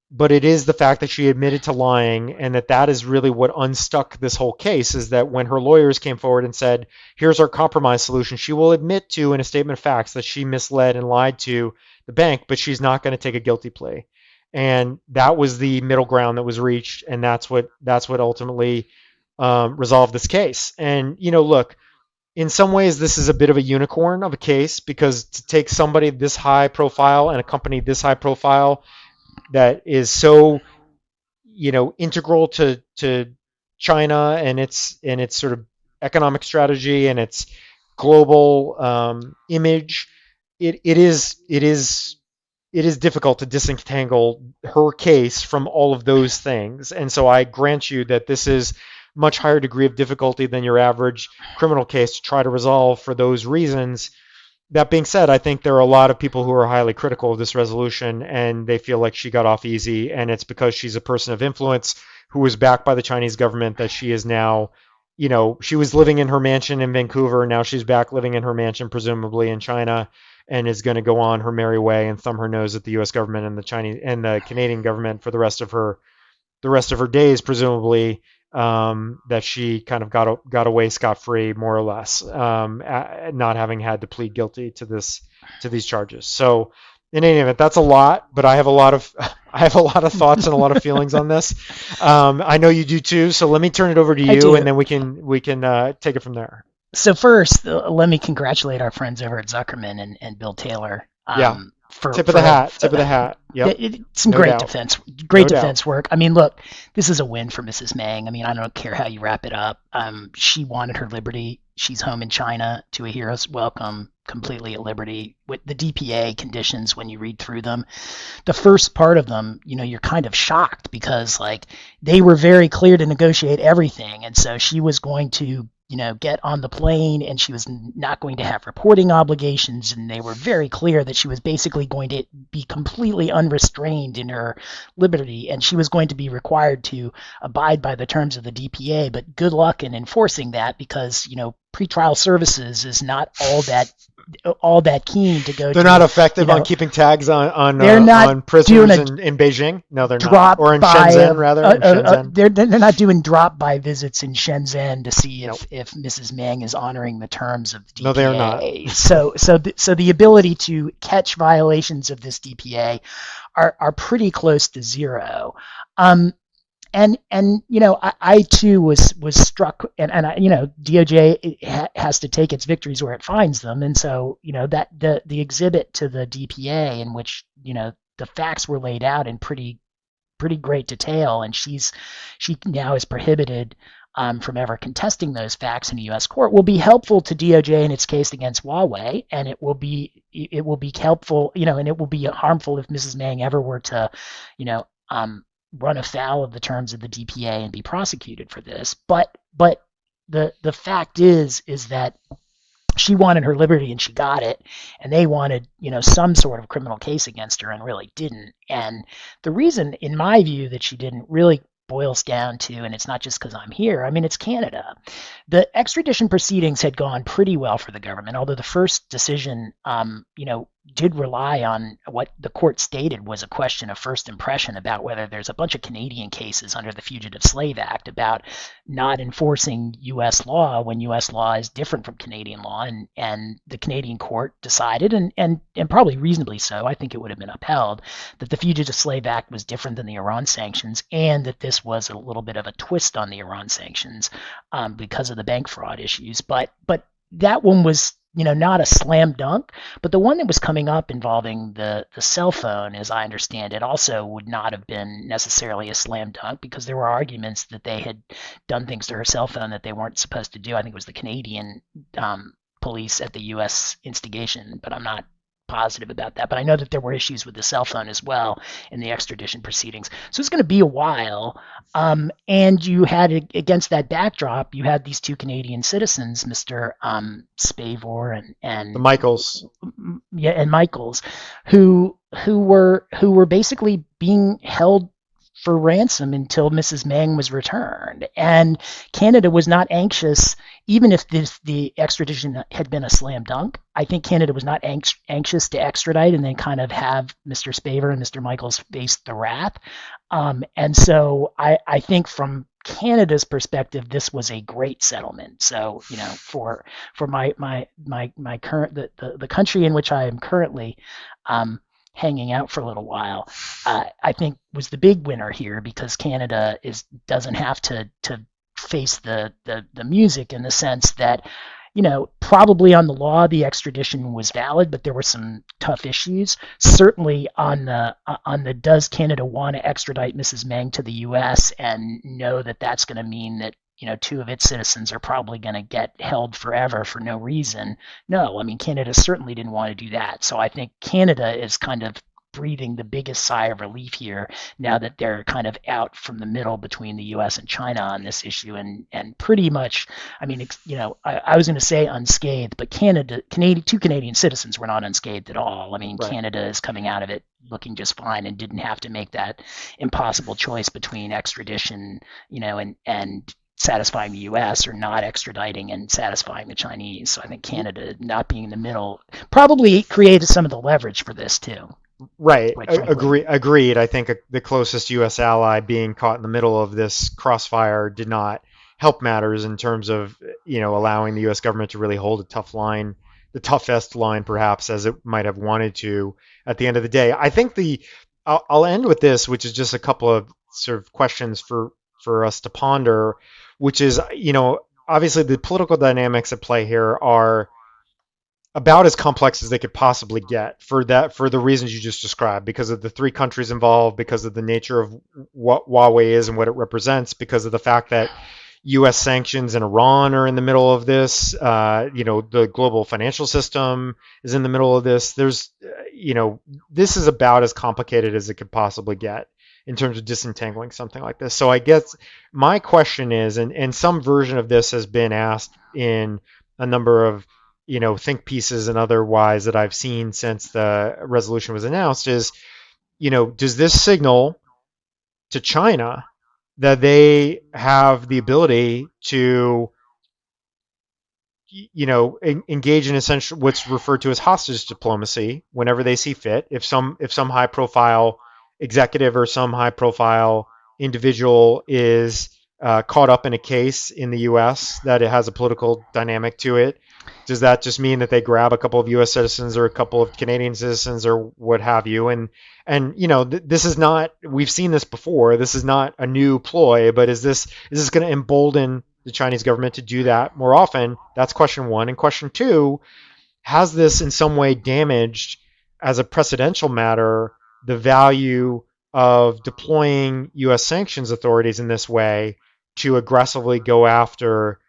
But it is the fact that she admitted to lying, and that is really what unstuck this whole case, is that when her lawyers came forward and said, here's our compromise solution, she will admit to in a statement of facts that she misled and lied to the bank, but she's not going to take a guilty plea. And that was the middle ground that was reached, and that's what ultimately resolved this case. And look, in some ways, this is a bit of a unicorn of a case, because to take somebody this high profile and a company this high profile that is so integral to China and its sort of economic strategy and its global image, it is difficult to disentangle her case from all of those things. And so I grant you that this is much higher degree of difficulty than your average criminal case to try to resolve for those reasons. That being said, I think there are a lot of people who are highly critical of this resolution, and they feel like she got off easy, and it's because she's a person of influence who was backed by the Chinese government that she is now, she was living in her mansion in Vancouver, now she's back living in her mansion, presumably in China, and is going to go on her merry way and thumb her nose at the U.S. government and the Canadian government for the rest of her days, presumably. That she kind of got away scot free, more or less, not having had to plead guilty to these charges. So, in any event, that's a lot, but I have a lot of thoughts and a lot of feelings on this. I know you do too. So let me turn it over to you, and then we can take it from there. So first, let me congratulate our friends over at Zuckerman and Bill Taylor. Yeah. Tip of the hat. Yep. Some No great doubt. defense, No defense doubt. work. I mean, look, this is a win for Mrs. Meng. I mean, I don't care how you wrap it up. She wanted her liberty. She's home in China to a hero's welcome, completely at liberty. With the DPA conditions, when you read through them, the first part of them, you're kind of shocked because they were very clear to negotiate everything, and so she was going to get on the plane, and she was not going to have reporting obligations, and they were very clear that she was basically going to be completely unrestrained in her liberty, and she was going to be required to abide by the terms of the DPA. But good luck in enforcing that, because pretrial services is not all that keen to go. They're not effective on keeping tags on they're not on prisoners in Beijing. No, they're not. drop Or in by Shenzhen, rather. In Shenzhen. they're not doing drop by visits in Shenzhen to see Nope. if Mrs. Meng is honoring the terms of the DPA. No, they are not. So the ability to catch violations of this DPA are pretty close to zero. And I too was struck, and DOJ has to take its victories where it finds them, and so that the exhibit to the DPA, in which the facts were laid out in pretty great detail, and she now is prohibited from ever contesting those facts in a U.S. court, will be helpful to DOJ in its case against Huawei, and it will be helpful, and it will be harmful if Mrs. Meng ever were to run afoul of the terms of the DPA and be prosecuted for this. But the fact is that she wanted her liberty and she got it, and they wanted some sort of criminal case against her and really didn't. And the reason, in my view, that she didn't really boils down to, and it's not just because I'm here, I mean, it's Canada. The extradition proceedings had gone pretty well for the government, although the first decision did rely on what the court stated was a question of first impression about whether there's a bunch of Canadian cases under the Fugitive Slave Act about not enforcing U.S. law when U.S. law is different from Canadian law, and the Canadian court decided, and probably reasonably so, I think it would have been upheld, that the Fugitive Slave Act was different than the Iran sanctions, and that this was a little bit of a twist on the Iran sanctions because of the bank fraud issues. But that one was not a slam dunk, but the one that was coming up involving the cell phone, as I understand it, also would not have been necessarily a slam dunk, because there were arguments that they had done things to her cell phone that they weren't supposed to do. I think it was the Canadian police at the U.S. instigation, but I'm not positive about that. But I know that there were issues with the cell phone as well in the extradition proceedings. So it's going to be a while. And you had, against that backdrop, you had these two Canadian citizens, Mr. Spavor and The Michaels. and Michaels, who were basically being held for ransom until Mrs. Meng was returned. And Canada was not anxious, even if the extradition had been a slam dunk. I think Canada was not anxious to extradite and then kind of have Mr. Spaver and Mr. Michaels face the wrath. And so I think from Canada's perspective, this was a great settlement. So, for my current the country in which I am currently hanging out for a little while, I think was the big winner here because Canada doesn't have to face the music in the sense that probably on the law the extradition was valid, but there were some tough issues. Certainly on the does Canada want to extradite Mrs. Meng to the U.S. and know that that's going to mean that two of its citizens are probably going to get held forever for no reason. No, I mean Canada certainly didn't want to do that. So I think Canada is kind of breathing the biggest sigh of relief here now that they're kind of out from the middle between the U.S. and China on this issue, and pretty much, I mean, I was going to say unscathed, but two Canadian citizens were not unscathed at all. I mean, Right. Canada is coming out of it looking just fine and didn't have to make that impossible choice between extradition, and satisfying the U.S. or not extraditing and satisfying the Chinese. So I think Canada not being in the middle probably created some of the leverage for this too, Right. quite frankly. Agreed. I think the closest U.S. ally being caught in the middle of this crossfire did not help matters in terms of, allowing the U.S. government to really hold a tough line, the toughest line perhaps as it might have wanted to at the end of the day. I think I'll end with this, which is just a couple of sort of questions for us to ponder, which is, obviously the political dynamics at play here are about as complex as they could possibly get for the reasons you just described, because of the three countries involved, because of the nature of what Huawei is and what it represents, because of the fact that U.S. sanctions and Iran are in the middle of this. The global financial system is in the middle of this. This is about as complicated as it could possibly get in terms of disentangling something like this. So I guess my question is, and some version of this has been asked in a number of think pieces and otherwise that I've seen since the resolution was announced, is does this signal to China that they have the ability to engage in essential what's referred to as hostage diplomacy whenever they see fit? If some high profile executive or some high profile individual is caught up in a case in the U.S. that it has a political dynamic to it, does that just mean that they grab a couple of U.S. citizens or a couple of Canadian citizens or what have you? And this is not, we've seen this before. This is not a new ploy, but is this going to embolden the Chinese government to do that more often? That's question one. And question two, has this in some way damaged, as a precedential matter, the value of deploying U.S. sanctions authorities in this way to aggressively go after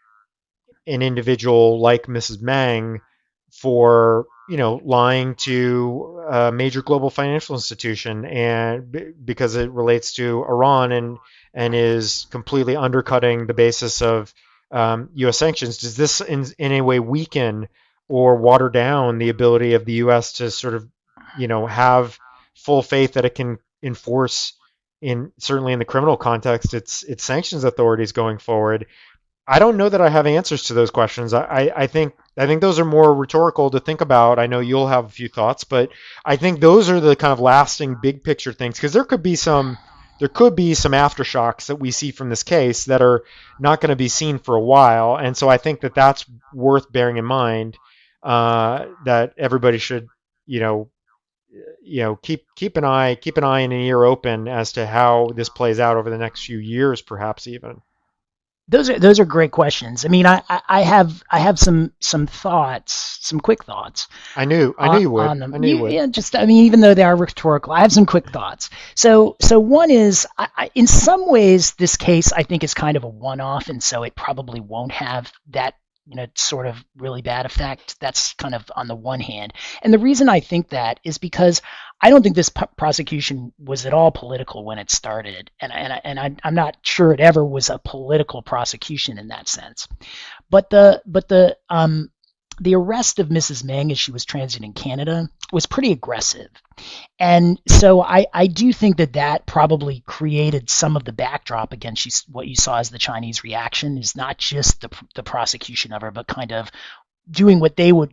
an individual like Mrs. Meng for lying to a major global financial institution, and because it relates to Iran and is completely undercutting the basis of U.S. sanctions? Does this in any way weaken or water down the ability of the U.S. to sort of have full faith that it can enforce, in certainly in the criminal context, its sanctions authorities going forward? I don't know that I have answers to those questions. I think those are more rhetorical to think about. I know you'll have a few thoughts, but I think those are the kind of lasting big picture things, because there could be some aftershocks that we see from this case that are not going to be seen for a while, and so I think that that's worth bearing in mind. That everybody should you know keep an eye and an ear open as to how this plays out over the next few years, perhaps even. Those are great questions. I mean, I have some thoughts, some quick thoughts I knew you would. on them. I knew you would. Yeah, just I mean, even though they are rhetorical, I have some quick thoughts. So one is, in some ways, this case I think is kind of a one-off, and so it probably won't have that sort of really bad effect. That's kind of on the one hand, and the reason I think that is because I don't think this prosecution was at all political when it started, I'm not sure it ever was a political prosecution in that sense. But the the arrest of Mrs. Meng as she was transiting Canada was pretty aggressive. And so I do think that that probably created some of the backdrop against what you saw as the Chinese reaction is not just the prosecution of her, but kind of doing what they were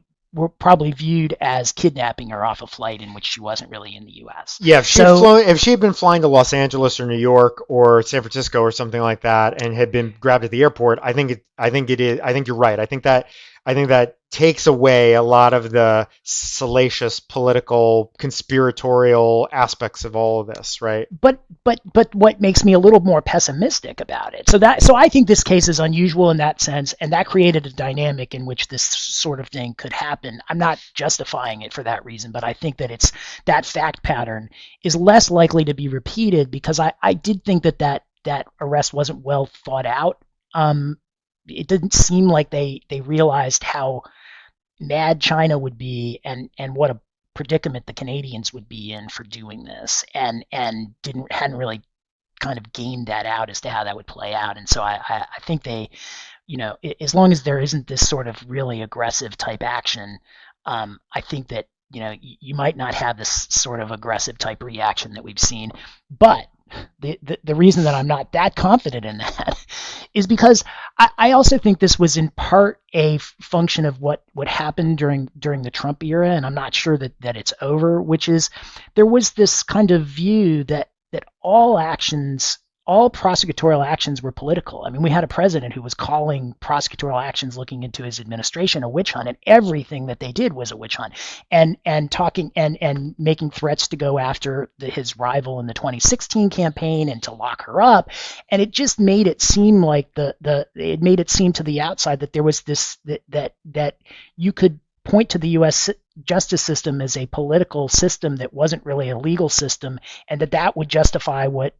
probably viewed as kidnapping her off a flight in which she wasn't really in the U.S. Yeah, So, if she had been flying to Los Angeles or New York or San Francisco or something like that and had been grabbed at the airport, I think you're right. I think that takes away a lot of the salacious political conspiratorial aspects of all of this, right? but what makes me a little more pessimistic about it? So I think this case is unusual in that sense, and that created a dynamic in which this sort of thing could happen. I'm not justifying it for that reason, but I think that it's that fact pattern is less likely to be repeated because I did think that arrest wasn't well thought out. It didn't seem like they realized how mad China would be and what a predicament the Canadians would be in for doing this, and didn't hadn't really kind of gamed that out as to how that would play out. And so I think they, as long as there isn't this sort of really aggressive type action, I think that you might not have this sort of aggressive type reaction that we've seen. But the reason that I'm not that confident in that is because I also think this was in part a function of what happened during the Trump era, and I'm not sure that it's over, which is there was this kind of view that all prosecutorial actions were political. I mean, we had a president who was calling prosecutorial actions looking into his administration a witch hunt, and everything that they did was a witch hunt, and talking and making threats to go after his rival in the 2016 campaign and to lock her up, and it just made it seem like it made it seem to the outside that there was this that you could point to the U.S. justice system as a political system that wasn't really a legal system, and that would justify what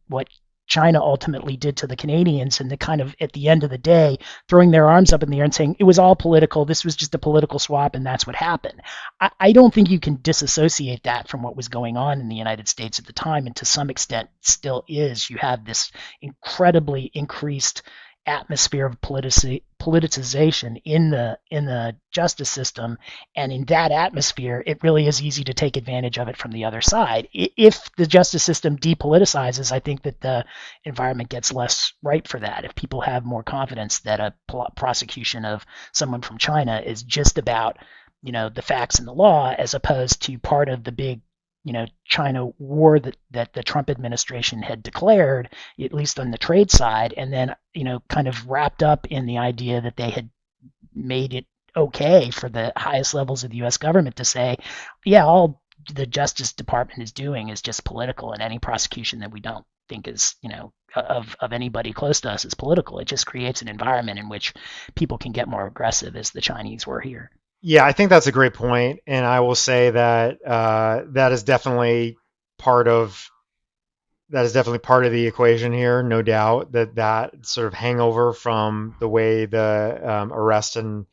China ultimately did to the Canadians, and the kind of at the end of the day throwing their arms up in the air and saying it was all political, this was just a political swap, and that's what happened. I don't think you can disassociate that from what was going on in the United States at the time, and to some extent still is. You have this incredibly increased atmosphere of politicization in the justice system, and in that atmosphere it really is easy to take advantage of it from the other side. If the justice system depoliticizes, I think that the environment gets less ripe for that. If people have more confidence that a prosecution of someone from China is just about the facts and the law, as opposed to part of the big China war that the Trump administration had declared, at least on the trade side, and then kind of wrapped up in the idea that they had made it okay for the highest levels of the U.S. government to say, yeah, all the Justice Department is doing is just political, and any prosecution that we don't think is of anybody close to us is political. It just creates an environment in which people can get more aggressive, as the Chinese were here. Yeah, I think that's a great point, and I will say that that is definitely part of the equation here, no doubt. That sort of hangover from the way the arrest and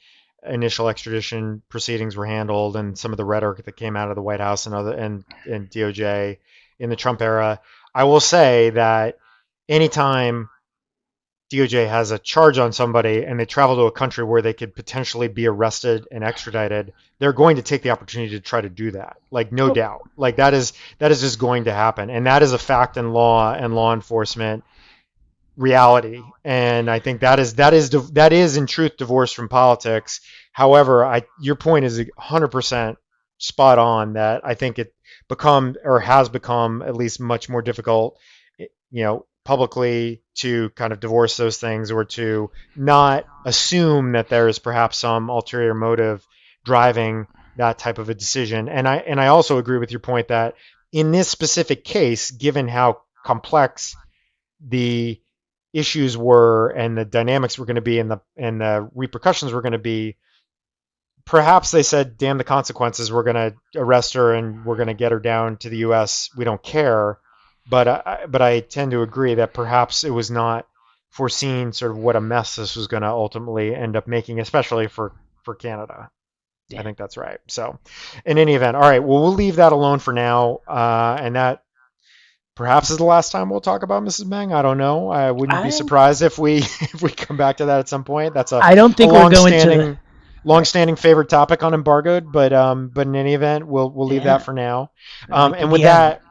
initial extradition proceedings were handled, and some of the rhetoric that came out of the White House and and DOJ in the Trump era. I will say that anytime DOJ has a charge on somebody and they travel to a country where they could potentially be arrested and extradited, they're going to take the opportunity to try to do that. Like, no doubt. Like, that is just going to happen. And that is a fact in law and law enforcement reality. And I think that is in truth divorced from politics. However, your point is 100% spot on, that I think it has become at least much more difficult, publicly, to kind of divorce those things, or to not assume that there is perhaps some ulterior motive driving that type of a decision. And I also agree with your point that in this specific case, given how complex the issues were and the dynamics were going to be and the repercussions were going to be, perhaps they said, damn the consequences, we're going to arrest her and we're going to get her down to the US, we don't care. But I tend to agree that perhaps it was not foreseen sort of what a mess this was going to ultimately end up making, especially for Canada. I Yeah. think that's right. So, in any event, all right. Well, we'll leave that alone for now, and that perhaps is the last time we'll talk about Mrs. Meng. I don't know. I wouldn't be I surprised if we if we come back to that at some point. That's I don't a think we're going to long-standing. Right. Long-standing favorite topic on embargoed, but in any event, we'll leave that Yeah. for now. It might be And with the end. that,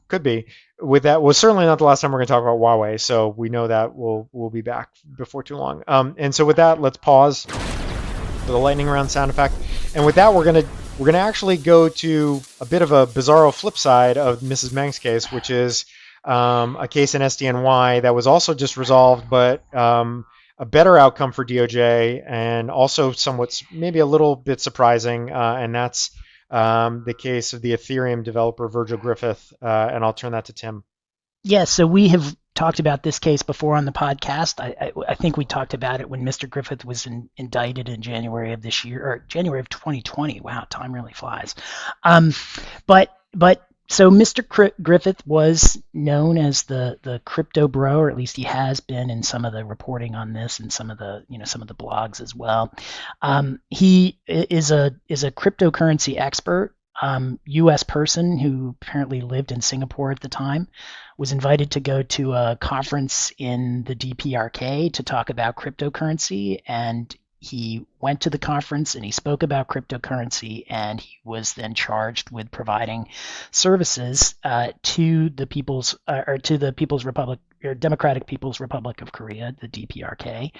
could be with that. Well, certainly not the last time we're going to talk about Huawei, so we know that we'll be back before too long. And so with that, let's pause for the lightning round sound effect. And with that, we're gonna actually go to a bit of a bizarro flip side of Mrs. Meng's case, which is a case in SDNY that was also just resolved, but a better outcome for DOJ, and also somewhat maybe a little bit surprising, and that's the case of the Ethereum developer Virgil Griffith. And I'll turn that to Tim. Yeah, so we have talked about this case before on the podcast. I think we talked about it when Mr. Griffith was indicted in January of this year, or January of 2020. Wow, time really flies. Um, but so Mr. Griffith was known as the crypto bro, or at least he has been in some of the reporting on this and some of the some of the blogs as well. He is a cryptocurrency expert. U.S. person who apparently lived in Singapore at the time, was invited to go to a conference in the DPRK to talk about cryptocurrency, and he went to the conference and he spoke about cryptocurrency, and he was then charged with providing services to the People's Republic, or Democratic People's Republic of Korea, the DPRK.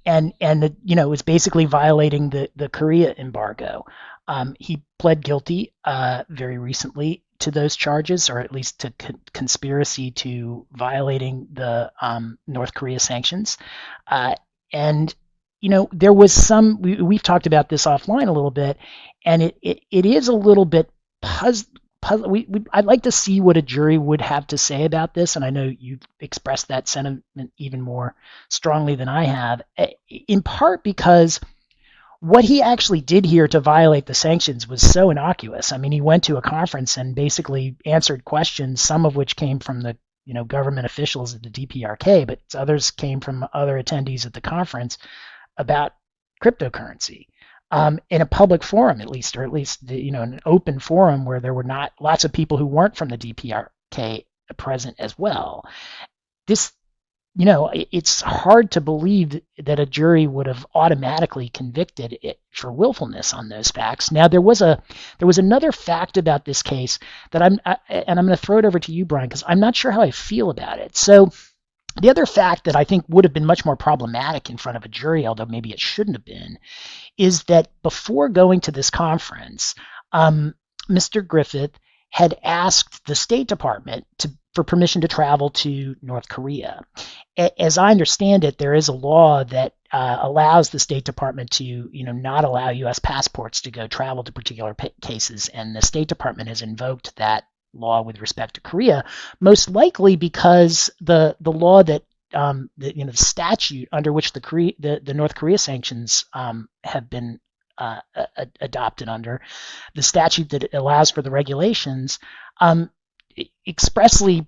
It was basically violating the Korea embargo. He pled guilty very recently to those charges, or at least to conspiracy to violating the North Korea sanctions. And there was we've talked about this offline a little bit, and it is a little bit puzzling. I'd like to see what a jury would have to say about this, and I know you've expressed that sentiment even more strongly than I have, in part because what he actually did here to violate the sanctions was so innocuous. I mean, he went to a conference and basically answered questions, some of which came from the government officials at the DPRK, but others came from other attendees at the conference about cryptocurrency, in a public forum, at least, or at least an open forum where there were not lots of people who weren't from the DPRK present as well. This it's hard to believe that a jury would have automatically convicted it for willfulness on those facts. Now, there was another fact about this case that I'm going to throw it over to you, Brian, because I'm not sure how I feel about it. So the other fact that I think would have been much more problematic in front of a jury, although maybe it shouldn't have been, is that before going to this conference, Mr. Griffith had asked the State Department for permission to travel to North Korea. As I understand it, there is a law that allows the State Department to, not allow U.S. passports to go travel to particular cases, and the State Department has invoked that law with respect to Korea, most likely because the law that the statute under which the North Korea sanctions have been adopted under, the statute that allows for the regulations, expressly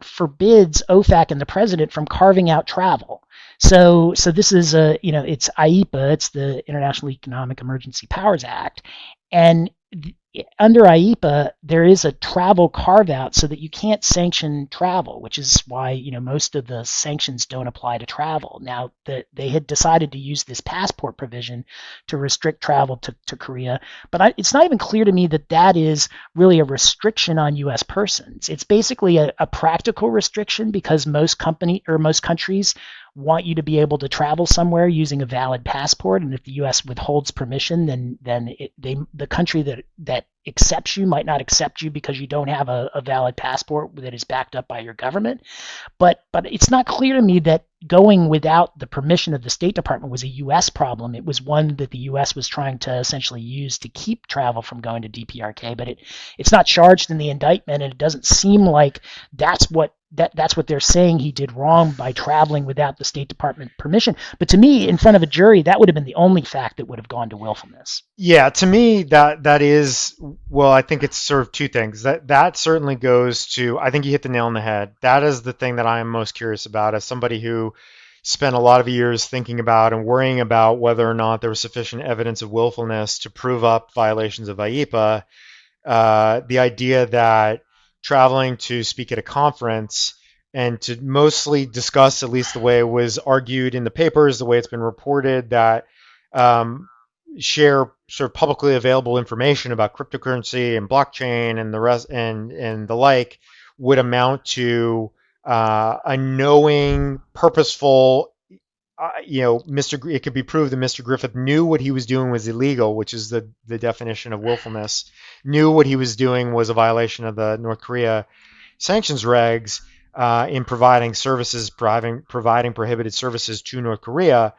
forbids OFAC and the president from carving out travel. So this is it's IEPA, it's the International Economic Emergency Powers Act, and under IEPA, there is a travel carve out so that you can't sanction travel, which is why most of the sanctions don't apply to travel. Now, they had decided to use this passport provision to restrict travel to Korea, but it's not even clear to me that is really a restriction on U.S. persons. It's basically a practical restriction, because most countries want you to be able to travel somewhere using a valid passport, and if the U.S. withholds permission, then the country that accepts you might not accept you because you don't have a valid passport that is backed up by your government. But it's not clear to me that going without the permission of the State Department was a U.S. problem. It was one that the U.S. was trying to essentially use to keep travel from going to DPRK, but it's not charged in the indictment, and it doesn't seem like that's what they're saying he did wrong by traveling without the State Department permission. But to me, in front of a jury, that would have been the only fact that would have gone to willfulness. Yeah, to me that is, well, I think it's sort of two things. That certainly goes to, I think you hit the nail on the head. That is the thing that I am most curious about as somebody who spent a lot of years thinking about and worrying about whether or not there was sufficient evidence of willfulness to prove up violations of IEPA. The idea that traveling to speak at a conference and to mostly discuss, at least the way it was argued in the papers, the way it's been reported, that um, share sort of publicly available information about cryptocurrency and blockchain and the rest and the like would amount to a knowing, purposeful. It could be proved that Mr. Griffith knew what he was doing was illegal, which is the definition of willfulness. Knew what he was doing was a violation of the North Korea sanctions regs in providing services, providing prohibited services to North Korea.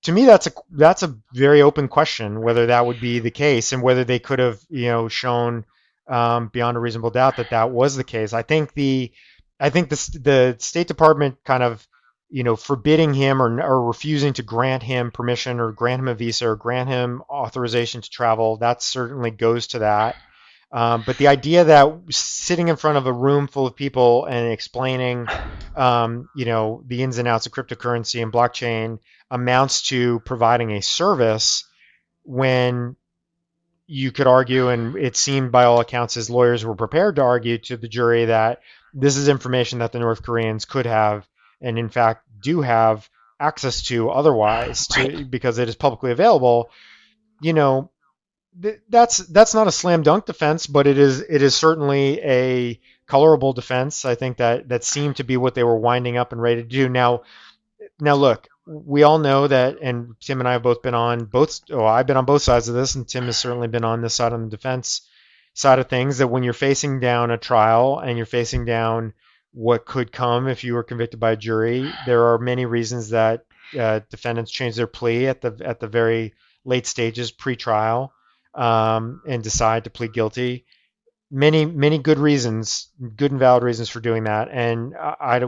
To me, that's a very open question whether that would be the case and whether they could have shown beyond a reasonable doubt that that was the case. I think the State Department kind of forbidding him or refusing to grant him permission or grant him a visa or grant him authorization to travel, that certainly goes to that. But the idea that sitting in front of a room full of people and explaining, the ins and outs of cryptocurrency and blockchain amounts to providing a service when you could argue, and it seemed by all accounts his lawyers were prepared to argue to the jury that this is information that the North Koreans could have and in fact do have access to otherwise Right. because it is publicly available. You know, that's not a slam dunk defense, but it is certainly a colorable defense. I think that seemed to be what they were winding up and ready to do. Now look, we all know that, and Tim and I have both been on both. Oh, I've been on both sides of this, and Tim has certainly been on this side on the defense side of things. That when you're facing down a trial and you're facing down what could come if you were convicted by a jury, there are many reasons that defendants change their plea at the very late stages pre-trial and decide to plead guilty. Many good reasons, good and valid reasons for doing that, and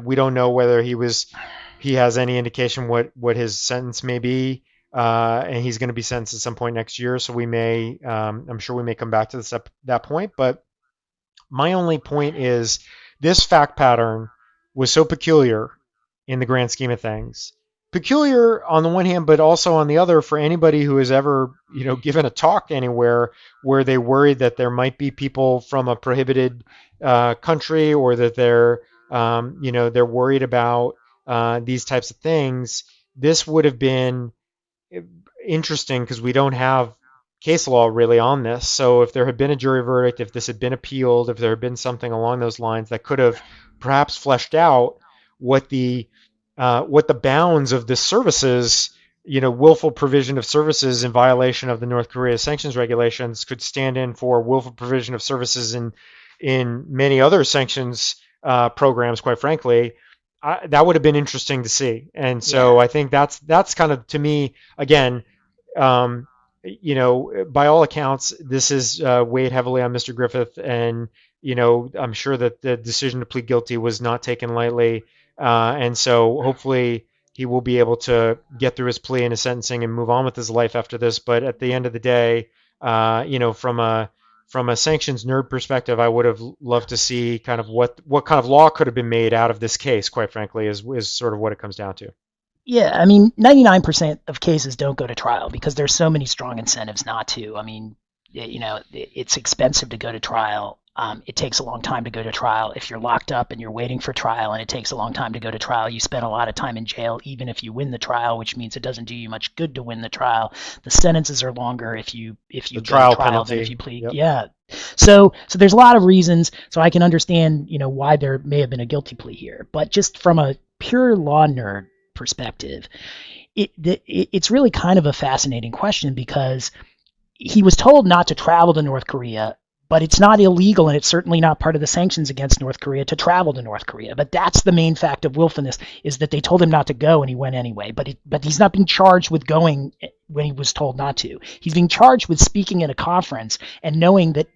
we don't know whether he has any indication what his sentence may be, and he's going to be sentenced at some point next year. So I'm sure we may come back to that point. But my only point is this fact pattern was so peculiar in the grand scheme of things. Peculiar on the one hand, but also on the other for anybody who has ever, given a talk anywhere where they worried that there might be people from a prohibited country or that they're worried about these types of things. This would have been interesting because we don't have case law really on this. So if there had been a jury verdict, if this had been appealed, if there had been something along those lines that could have perhaps fleshed out what the bounds of the services, willful provision of services in violation of the North Korea sanctions regulations could stand in for willful provision of services in many other sanctions programs, quite frankly. That would have been interesting to see. And so Yeah. I think that's kind of, to me, again, by all accounts, this is weighed heavily on Mr. Griffith, and I'm sure that the decision to plead guilty was not taken lightly, and so hopefully he will be able to get through his plea and his sentencing and move on with his life after this. But at the end of the day, from a sanctions nerd perspective, I would have loved to see kind of what kind of law could have been made out of this case. Quite frankly, is sort of what it comes down to. Yeah, I mean, 99% of cases don't go to trial because there's so many strong incentives not to. I mean, it's expensive to go to trial. It takes a long time to go to trial. If you're locked up and you're waiting for trial and it takes a long time to go to trial, you spend a lot of time in jail, even if you win the trial, which means it doesn't do you much good to win the trial. The sentences are longer if you The go to trial trial than if penalty. you plead. Yep. Yeah. So there's a lot of reasons. So I can understand, why there may have been a guilty plea here. But just from a pure law nerd perspective, it's really kind of a fascinating question because he was told not to travel to North Korea, but it's not illegal and it's certainly not part of the sanctions against North Korea to travel to North Korea. But that's the main fact of willfulness, is that they told him not to go and he went anyway. But he's not being charged with going when he was told not to. He's being charged with speaking at a conference and knowing that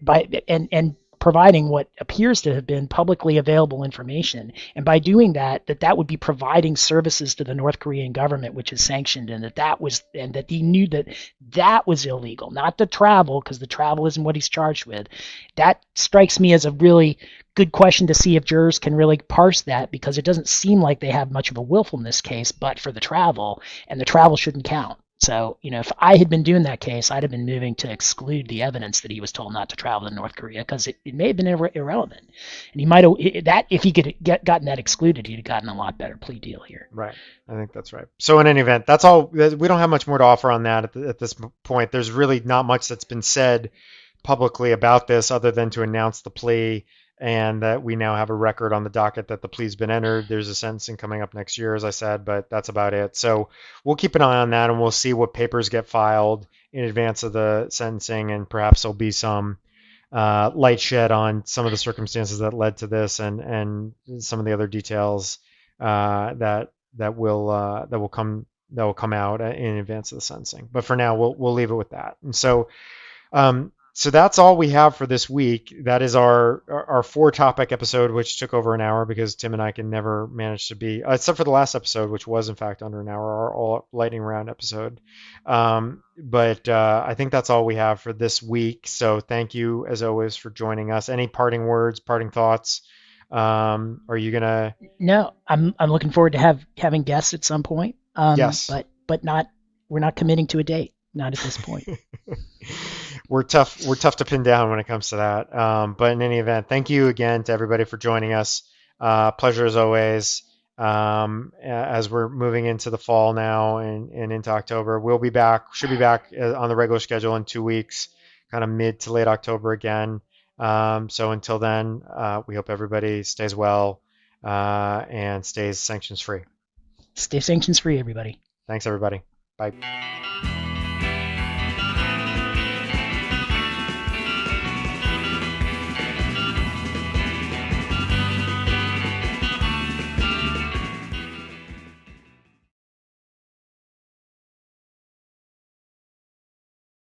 and providing what appears to have been publicly available information. And by doing that would be providing services to the North Korean government, which is sanctioned, and that he knew that was illegal, not the travel, because the travel isn't what he's charged with. That strikes me as a really good question to see if jurors can really parse that, because it doesn't seem like they have much of a willfulness case, but for the travel, and the travel shouldn't count. So, if I had been doing that case, I'd have been moving to exclude the evidence that he was told not to travel to North Korea because it may have been irrelevant. And he might have, that if he could have gotten that excluded, he'd have gotten a lot better plea deal here. Right. I think that's right. So in any event, that's all. We don't have much more to offer on that at this point. There's really not much that's been said publicly about this other than to announce the plea and that we now have a record on the docket that the plea's been entered. There's a sentencing coming up next year, as I said, but that's about it. So we'll keep an eye on that and we'll see what papers get filed in advance of the sentencing, and perhaps there'll be some light shed on some of the circumstances that led to this and some of the other details that will come out in advance of the sentencing. But for now, we'll leave it with that. And so that's all we have for this week. That is our 4 topic episode, which took over an hour because Tim and I can never manage to be, except for the last episode, which was in fact under an hour, our all lightning round episode. But I think that's all we have for this week. So thank you as always for joining us. Any parting words, parting thoughts? Are you gonna? No, I'm looking forward to having guests at some point. Yes. But not, we're not committing to a date. Not at this point. We're tough. We're tough to pin down when it comes to that. But in any event, thank you again to everybody for joining us. Pleasure as always. As we're moving into the fall now and into October, we'll be back. Should be back on the regular schedule in 2 weeks, kind of mid to late October again. So until then, we hope everybody stays well and stays sanctions free. Stay sanctions free, everybody. Thanks, everybody. Bye.